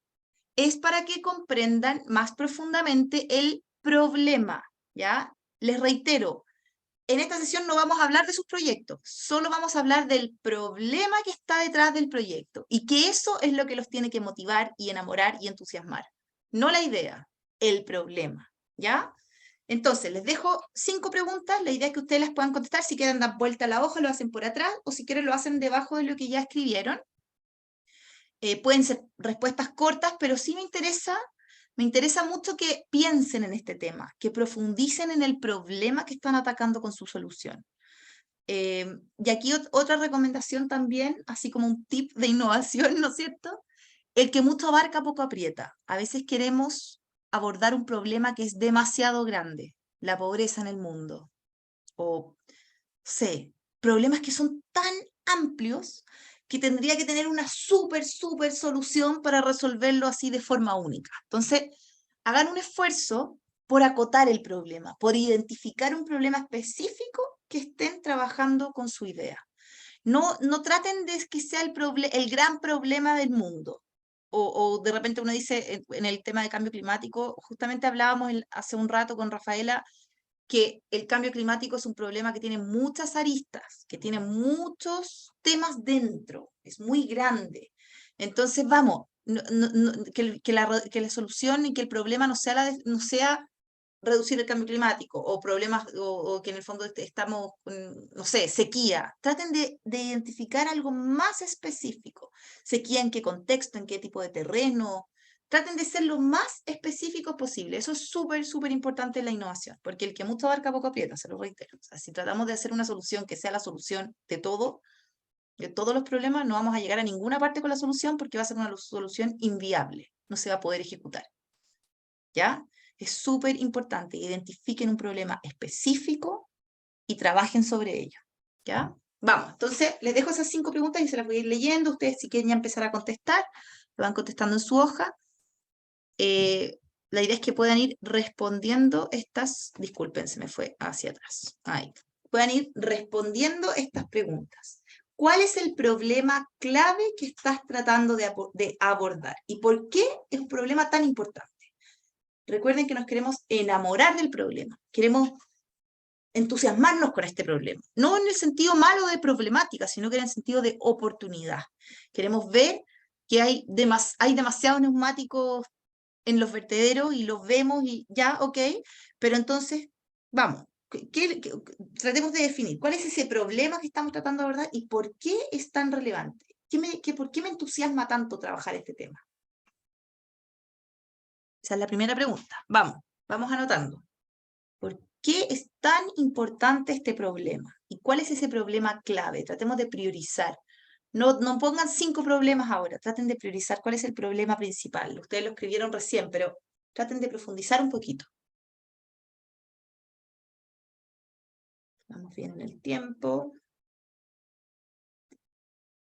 es para que comprendan más profundamente el problema, ¿ya? Les reitero, en esta sesión no vamos a hablar de sus proyectos, solo vamos a hablar del problema que está detrás del proyecto, y que eso es lo que los tiene que motivar y enamorar y entusiasmar. No la idea, el problema, ¿ya? Entonces, les dejo 5 preguntas, la idea es que ustedes las puedan contestar. Si quieren dar vuelta a la hoja, lo hacen por atrás, o si quieren lo hacen debajo de lo que ya escribieron. Pueden ser respuestas cortas, pero sí me interesa mucho que piensen en este tema, que profundicen en el problema que están atacando con su solución. Y aquí otra recomendación también, así como un tip de innovación, ¿no es cierto? El que mucho abarca, poco aprieta. A veces queremos abordar un problema que es demasiado grande, la pobreza en el mundo, o problemas que son tan amplios que tendría que tener una súper solución para resolverlo así de forma única. Entonces, hagan un esfuerzo por acotar el problema, por identificar un problema específico que estén trabajando con su idea. No traten de que sea el gran problema del mundo. O de repente uno dice, en el tema de cambio climático, justamente hablábamos hace un rato con Rafaela, que el cambio climático es un problema que tiene muchas aristas, que tiene muchos temas dentro, es muy grande. Entonces, vamos, que la solución y que el problema no sea reducir el cambio climático o problemas, o que en el fondo estamos, no sé, sequía. Traten de identificar algo más específico. Sequía en qué contexto, en qué tipo de terreno. Traten de ser lo más específicos posible. Eso es súper, súper importante en la innovación, porque el que mucho abarca poco aprieta, se lo reitero. O sea, si tratamos de hacer una solución que sea la solución de todo, de todos los problemas, no vamos a llegar a ninguna parte con la solución porque va a ser una solución inviable. No se va a poder ejecutar. ¿Ya? Es súper importante. Identifiquen un problema específico y trabajen sobre ello. ¿Ya? Vamos, entonces les dejo esas 5 preguntas y se las voy a ir leyendo. Ustedes si quieren ya empezar a contestar, lo van contestando en su hoja. La idea es que puedan ir respondiendo estas, disculpen, se me fue hacia atrás. Ahí. Puedan ir respondiendo estas preguntas. ¿Cuál es el problema clave que estás tratando de abordar? ¿Y por qué es un problema tan importante? Recuerden que nos queremos enamorar del problema. Queremos entusiasmarnos con este problema. No en el sentido malo de problemática, sino que en el sentido de oportunidad. Queremos ver que hay demasiados neumáticos en los vertederos y los vemos y ya, ok, pero entonces, vamos, tratemos de definir cuál es ese problema que estamos tratando de abordar y por qué es tan relevante. ¿Por qué me entusiasma tanto trabajar este tema? Esa es la primera pregunta. Vamos anotando. ¿Por qué es tan importante este problema? ¿Y cuál es ese problema clave? Tratemos de priorizar. No pongan 5 problemas ahora, traten de priorizar cuál es el problema principal. Ustedes lo escribieron recién, pero traten de profundizar un poquito. Vamos bien en el tiempo.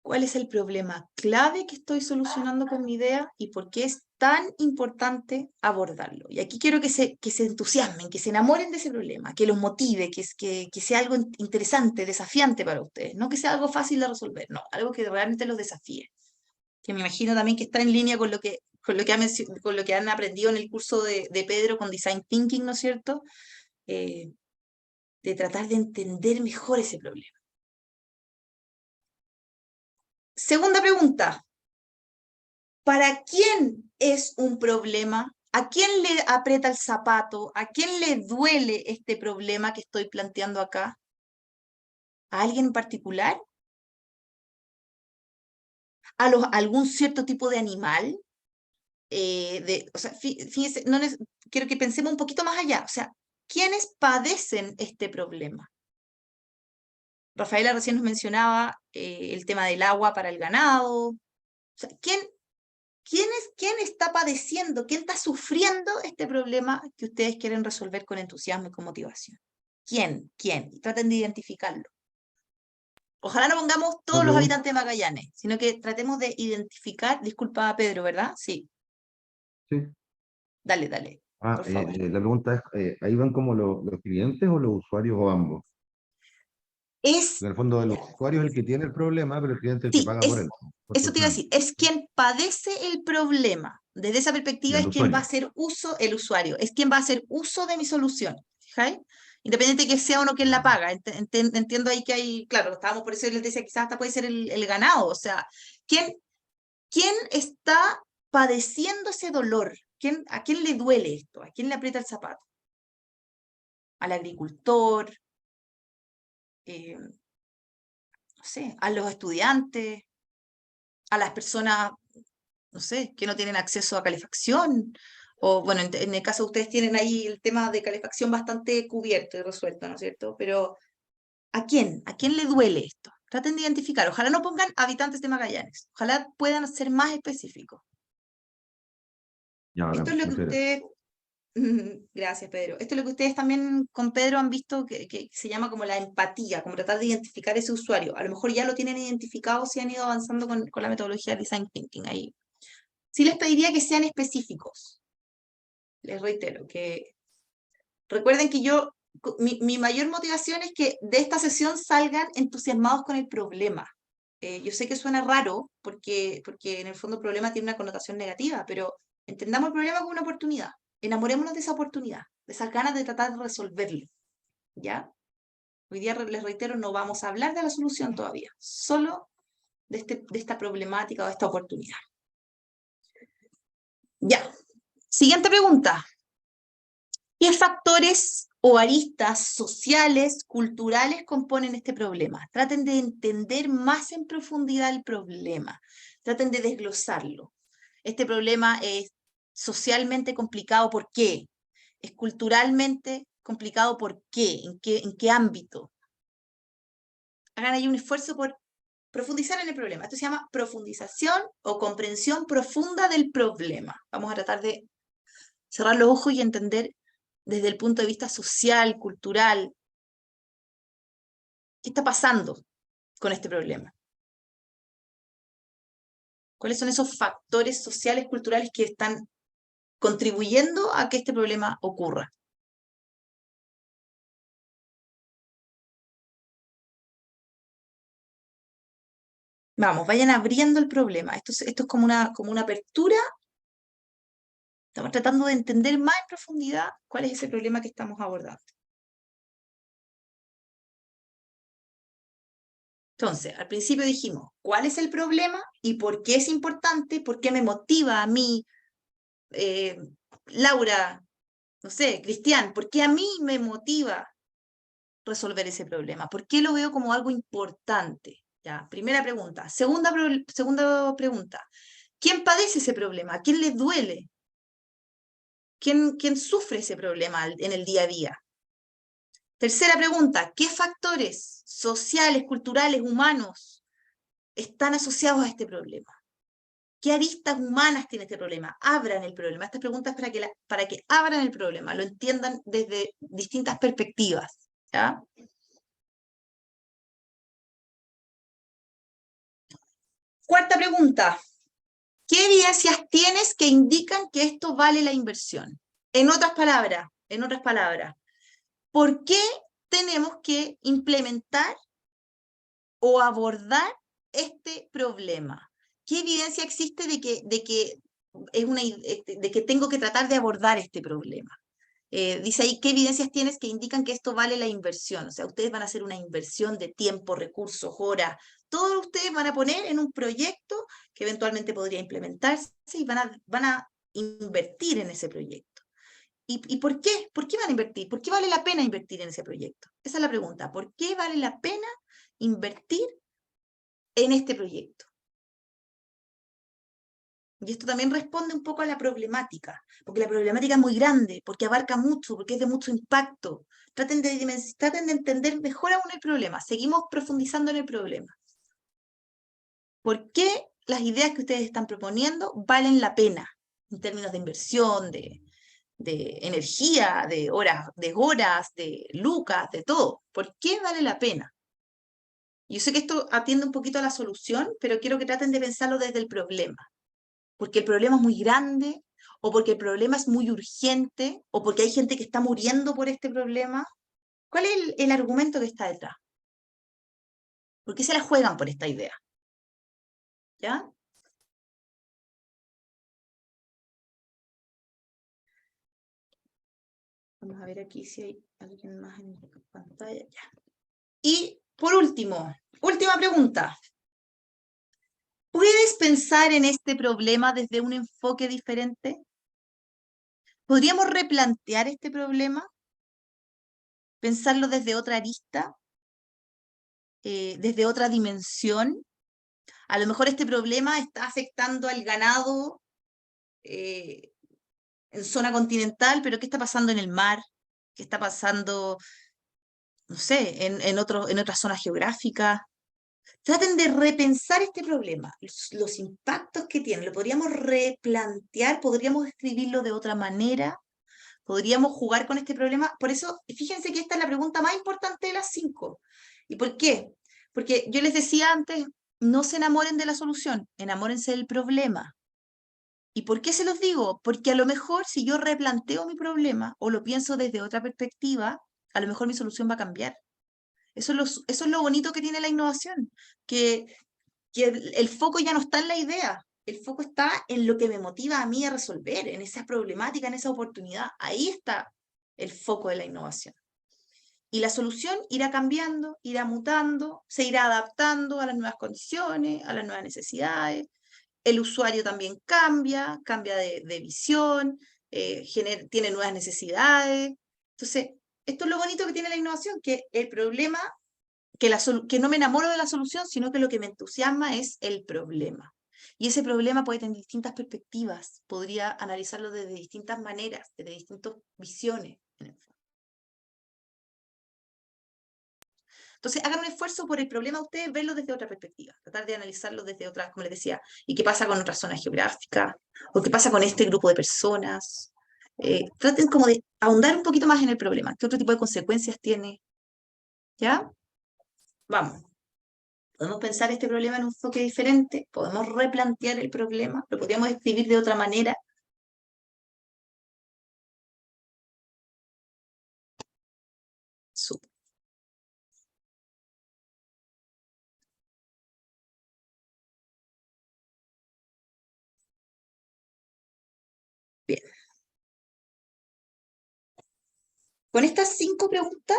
¿Cuál es el problema clave que estoy solucionando con mi idea y por qué es tan importante abordarlo? Y aquí quiero que se entusiasmen, que se enamoren de ese problema, que los motive, que sea algo interesante, desafiante para ustedes. No que sea algo fácil de resolver, no, algo que realmente los desafíe. Que me imagino también que está en línea con lo que han aprendido en el curso de Pedro con Design Thinking, ¿no es cierto? De tratar de entender mejor ese problema. Segunda pregunta. ¿Para quién es un problema? ¿A quién le aprieta el zapato? ¿A quién le duele este problema que estoy planteando acá? ¿A alguien en particular? ¿A algún cierto tipo de animal? O sea, fíjense, quiero que pensemos un poquito más allá. O sea, ¿quiénes padecen este problema? Rafaela recién nos mencionaba el tema del agua para el ganado. O sea, ¿quién está padeciendo, quién está sufriendo este problema que ustedes quieren resolver con entusiasmo y con motivación? ¿Quién? Y traten de identificarlo. Ojalá no pongamos todos los habitantes de Magallanes, sino que tratemos de identificar, disculpa Pedro, ¿verdad? Sí. Sí. Dale, por favor. La pregunta es, ¿ahí van como los clientes o los usuarios o ambos? En el fondo, el usuario es el que tiene el problema, pero el cliente es el que paga por él. Eso te iba a decir, es quien padece el problema. Desde esa perspectiva es quien va a hacer uso, el usuario, es quien va a hacer uso de mi solución. ¿Fijáis? Independiente de que sea o no quien la paga. Entiendo ahí que hay, claro, estábamos por eso les decía, quizás hasta puede ser el ganado. O sea, ¿quién está padeciendo ese dolor? ¿A quién le duele esto? ¿A quién le aprieta el zapato? ¿Al agricultor? No sé, a los estudiantes, a las personas, no sé, que no tienen acceso a calefacción, o bueno, en el caso de ustedes tienen ahí el tema de calefacción bastante cubierto y resuelto, ¿no es cierto? Pero ¿a quién? ¿A quién le duele esto? Traten de identificar, ojalá no pongan habitantes de Magallanes, ojalá puedan ser más específicos. Esto es lo que ustedes... Gracias, Pedro. Esto es lo que ustedes también con Pedro han visto que se llama como la empatía, como tratar de identificar ese usuario. A lo mejor ya lo tienen identificado si han ido avanzando con la metodología de Design Thinking ahí. Sí les pediría que sean específicos. Les reitero que recuerden que mi mayor motivación es que de esta sesión salgan entusiasmados con el problema. Yo sé que suena raro porque en el fondo el problema tiene una connotación negativa, pero entendamos el problema como una oportunidad. Enamorémonos de esa oportunidad, de esas ganas de tratar de resolverlo. ¿Ya? Hoy día, les reitero, no vamos a hablar de la solución todavía, solo de esta problemática o esta oportunidad. Ya. Siguiente pregunta. ¿Qué factores o aristas sociales, culturales componen este problema? Traten de entender más en profundidad el problema. Traten de desglosarlo. Este problema es socialmente complicado, ¿por qué? Es culturalmente complicado, ¿por qué? ¿En qué ámbito? Hagan ahí un esfuerzo por profundizar en el problema. Esto se llama profundización o comprensión profunda del problema. Vamos a tratar de cerrar los ojos y entender desde el punto de vista social, cultural, ¿qué está pasando con este problema? ¿Cuáles son esos factores sociales, culturales que están contribuyendo a que este problema ocurra? Vamos, vayan abriendo el problema. Esto es como una apertura. Estamos tratando de entender más en profundidad cuál es ese problema que estamos abordando. Entonces, al principio dijimos, ¿cuál es el problema y por qué es importante? ¿Por qué me motiva a mí, Laura, no sé, Cristian? ¿Por qué a mí me motiva resolver ese problema? ¿Por qué lo veo como algo importante? Ya, primera pregunta. Segunda pregunta. ¿Quién padece ese problema? ¿A quién le duele? ¿Quién sufre ese problema en el día a día? Tercera pregunta. ¿Qué factores sociales, culturales, humanos están asociados a este problema? ¿Qué aristas humanas tiene este problema? Abran el problema. Estas preguntas para que abran el problema, lo entiendan desde distintas perspectivas. ¿Ya? Cuarta pregunta. ¿Qué evidencias tienes que indican que esto vale la inversión? En otras palabras, ¿por qué tenemos que implementar o abordar este problema? ¿Qué evidencia existe de que tengo que tratar de abordar este problema? Dice ahí, ¿qué evidencias tienes que indican que esto vale la inversión? O sea, ustedes van a hacer una inversión de tiempo, recursos, horas, todo ustedes van a poner en un proyecto que eventualmente podría implementarse y van a invertir en ese proyecto. ¿Y por qué? ¿Por qué van a invertir? ¿Por qué vale la pena invertir en ese proyecto? Esa es la pregunta. ¿Por qué vale la pena invertir en este proyecto? Y esto también responde un poco a la problemática, porque la problemática es muy grande, porque abarca mucho, porque es de mucho impacto. Traten de entender mejor aún el problema. Seguimos profundizando en el problema. ¿Por qué las ideas que ustedes están proponiendo valen la pena en términos de inversión, de energía, de horas, de lucas, de todo? ¿Por qué vale la pena? Yo sé que esto atiende un poquito a la solución, pero quiero que traten de pensarlo desde el problema. Porque el problema es muy grande, o porque el problema es muy urgente, o porque hay gente que está muriendo por este problema. ¿Cuál es el argumento que está detrás? ¿Por qué se la juegan por esta idea? ¿Ya? Vamos a ver aquí si hay alguien más en pantalla. Ya. Y por último, última pregunta. ¿Puedes pensar en este problema desde un enfoque diferente? ¿Podríamos replantear este problema? ¿Pensarlo desde otra arista? ¿Desde otra dimensión? A lo mejor este problema está afectando al ganado en zona continental, pero ¿qué está pasando en el mar? ¿Qué está pasando, no sé, en otras zonas geográficas? Traten de repensar este problema, los impactos que tiene. Lo podríamos replantear, podríamos escribirlo de otra manera, podríamos jugar con este problema. Por eso, fíjense que esta es la pregunta más importante de las 5. ¿Y por qué? Porque yo les decía antes, no se enamoren de la solución, enamórense del problema. ¿Y por qué se los digo? Porque a lo mejor si yo replanteo mi problema o lo pienso desde otra perspectiva, a lo mejor mi solución va a cambiar. Eso es lo bonito que tiene la innovación, que el foco ya no está en la idea, el foco está en lo que me motiva a mí a resolver, en esa problemática, en esa oportunidad. Ahí está el foco de la innovación. Y la solución irá cambiando, irá mutando, se irá adaptando a las nuevas condiciones, a las nuevas necesidades. El usuario también cambia de visión, tiene nuevas necesidades. Entonces, esto es lo bonito que tiene la innovación, que el problema, que no me enamoro de la solución, sino que lo que me entusiasma es el problema. Y ese problema puede tener distintas perspectivas, podría analizarlo desde distintas maneras, desde distintas visiones. Entonces, hagan un esfuerzo por el problema ustedes, verlo desde otra perspectiva, tratar de analizarlo desde otras, como les decía, y qué pasa con otras zonas geográficas, o qué pasa con este grupo de personas. Traten como de ahondar un poquito más en el problema, qué otro tipo de consecuencias tiene. ¿Ya? Vamos. Podemos pensar este problema en un enfoque diferente, podemos replantear el problema, lo podríamos escribir de otra manera. Súper. Bien. Con estas 5 preguntas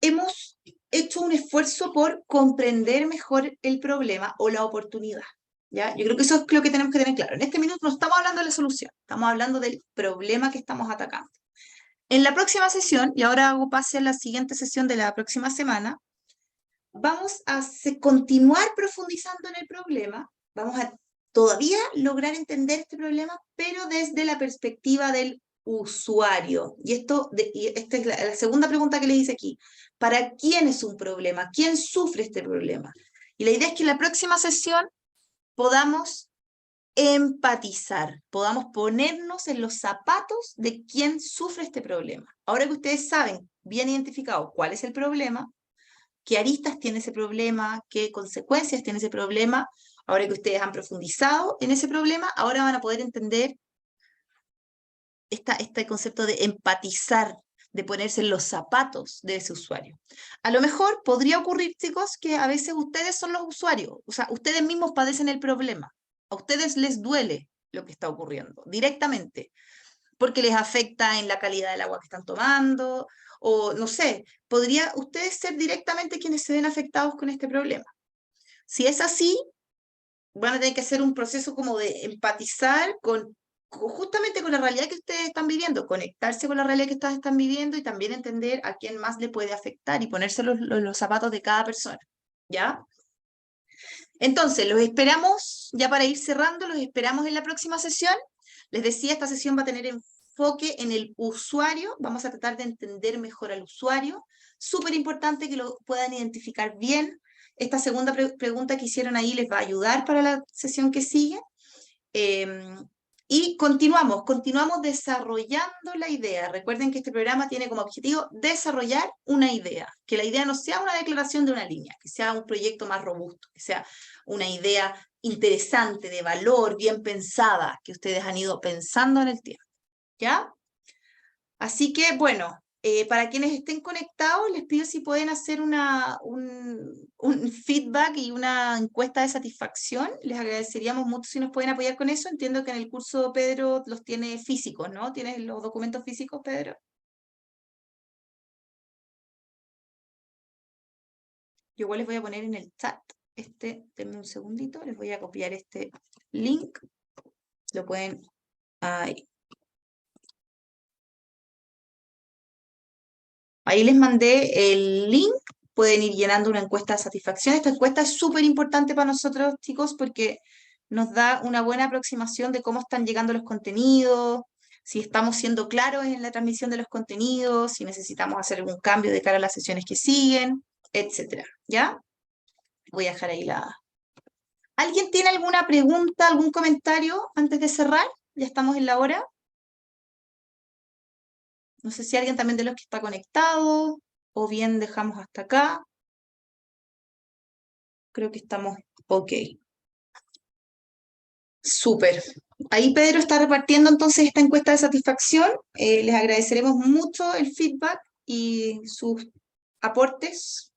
hemos hecho un esfuerzo por comprender mejor el problema o la oportunidad. ¿Ya? Yo creo que eso es lo que tenemos que tener claro. En este minuto no estamos hablando de la solución, estamos hablando del problema que estamos atacando. En la próxima sesión, y ahora hago pase a la siguiente sesión de la próxima semana, vamos a continuar profundizando en el problema, vamos a todavía lograr entender este problema, pero desde la perspectiva del usuario. Y esta es la segunda pregunta que les hice aquí. ¿Para quién es un problema? ¿Quién sufre este problema? Y la idea es que en la próxima sesión podamos empatizar, podamos ponernos en los zapatos de quien sufre este problema. Ahora que ustedes saben, bien identificado cuál es el problema, qué aristas tiene ese problema, qué consecuencias tiene ese problema, ahora que ustedes han profundizado en ese problema, ahora van a poder entender este concepto de empatizar, de ponerse en los zapatos de ese usuario. A lo mejor podría ocurrir, chicos, que a veces ustedes son los usuarios, o sea, ustedes mismos padecen el problema, a ustedes les duele lo que está ocurriendo directamente, porque les afecta en la calidad del agua que están tomando, o no sé, podría ustedes ser directamente quienes se ven afectados con este problema. Si es así, van a tener que hacer un proceso como de empatizar justamente con la realidad que ustedes están viviendo, conectarse con la realidad que ustedes están viviendo y también entender a quién más le puede afectar y ponerse los zapatos de cada persona, ¿ya? Entonces, los esperamos, ya para ir cerrando, los esperamos en la próxima sesión. Les decía, esta sesión va a tener enfoque en el usuario, vamos a tratar de entender mejor al usuario. Súper importante que lo puedan identificar bien. Esta segunda pregunta que hicieron ahí les va a ayudar para la sesión que sigue. Y continuamos desarrollando la idea. Recuerden que este programa tiene como objetivo desarrollar una idea, que la idea no sea una declaración de una línea, que sea un proyecto más robusto, que sea una idea interesante, de valor, bien pensada, que ustedes han ido pensando en el tiempo, ¿ya? Así que, bueno, para quienes estén conectados, les pido si pueden hacer un feedback y una encuesta de satisfacción. Les agradeceríamos mucho si nos pueden apoyar con eso. Entiendo que en el curso Pedro los tiene físicos, ¿no? ¿Tienes los documentos físicos, Pedro? Yo igual les voy a poner en el chat. Denme un segundito, les voy a copiar este link. Lo pueden... Ahí. Ahí les mandé el link, pueden ir llenando una encuesta de satisfacción. Esta encuesta es súper importante para nosotros, chicos, porque nos da una buena aproximación de cómo están llegando los contenidos, si estamos siendo claros en la transmisión de los contenidos, si necesitamos hacer algún cambio de cara a las sesiones que siguen, etcétera. ¿Ya? Voy a dejar ahí la... ¿Alguien tiene alguna pregunta, algún comentario antes de cerrar? Ya estamos en la hora. No sé si alguien también de los que está conectado, o bien dejamos hasta acá. Creo que estamos ok. Súper. Ahí Pedro está repartiendo entonces esta encuesta de satisfacción. Les agradeceremos mucho el feedback y sus aportes.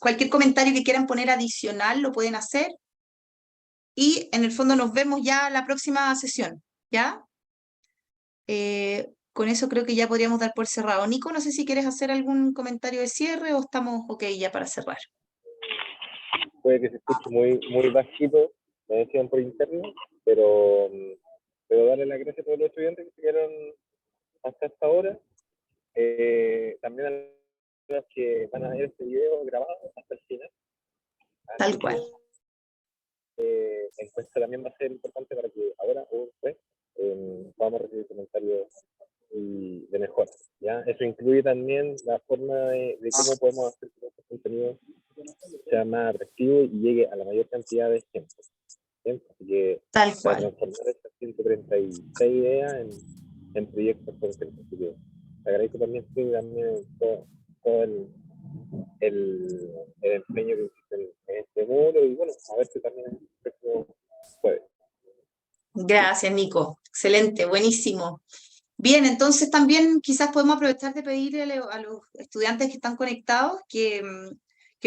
Cualquier comentario que quieran poner adicional lo pueden hacer. Y en el fondo nos vemos ya la próxima sesión, ¿ya? con eso creo que ya podríamos dar por cerrado. Nico, no sé si quieres hacer algún comentario de cierre o estamos ok ya para cerrar. Puede que se escuche muy bajito, me decían por interno, pero darle las gracias a todos los estudiantes que se quedaron hasta esta hora. También a los que van a ver este video grabado hasta el final. Tal cual. La encuesta también va a ser importante para que ahora o después podamos recibir comentarios de mejora. ¿Ya? Eso incluye también la forma de cómo podemos hacer que este contenido sea más atractivo y llegue a la mayor cantidad de gente. ¿Bien? Así que Tal para cual. transformar estas 136 ideas en proyectos concretos. Así que te agradezco también, sí, también todo el empeño que hiciste en este muro y bueno, a ver si también el próximo jueves. Gracias, Nico. Excelente, buenísimo. Bien, entonces también quizás podemos aprovechar de pedirle a los estudiantes que están conectados que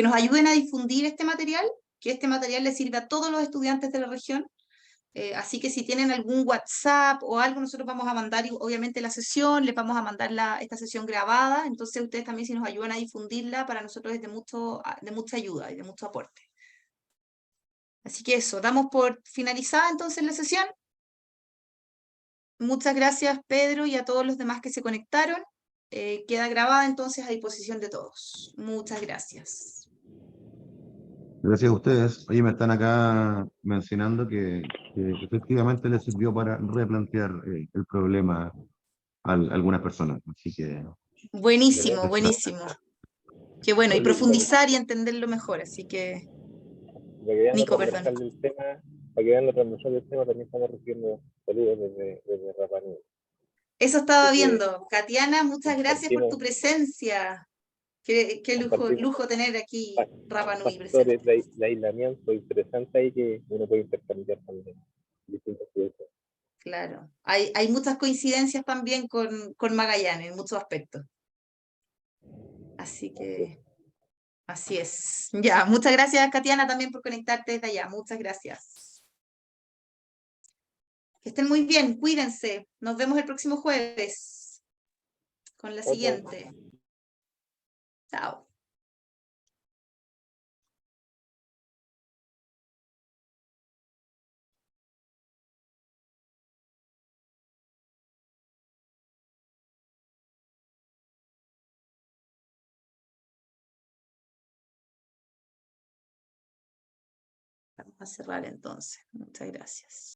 nos ayuden a difundir este material, que este material les sirva a todos los estudiantes de la región. Así que si tienen algún WhatsApp o algo, nosotros vamos a mandar obviamente la sesión, les vamos a mandar esta sesión grabada, entonces ustedes también si nos ayudan a difundirla, para nosotros es de mucha ayuda y de mucho aporte. Así que eso, damos por finalizada entonces la sesión. Muchas gracias, Pedro, y a todos los demás que se conectaron. Queda grabada entonces a disposición de todos. Muchas gracias. Gracias a ustedes. Oye, me están acá mencionando que efectivamente les sirvió para replantear el problema a algunas personas. Así que Buenísimo, buenísimo. Qué bueno, y profundizar y entenderlo mejor, así que... Nico, perdón. Para que vean la transmisión del tema, también estamos recibiendo saludos desde Rapa Nui. Eso estaba viendo. Katiana, muchas gracias por tu presencia. Qué lujo tener aquí Rapa Nui presente. Factores de aislamiento interesantes ahí que uno puede intercambiar también. Claro, hay muchas coincidencias también con Magallanes en muchos aspectos. Así que, así es. Ya, muchas gracias, Katiana, también por conectarte desde allá. Muchas gracias. Que estén muy bien, cuídense. Nos vemos el próximo jueves con la siguiente. Chao. Vamos a cerrar entonces. Muchas gracias.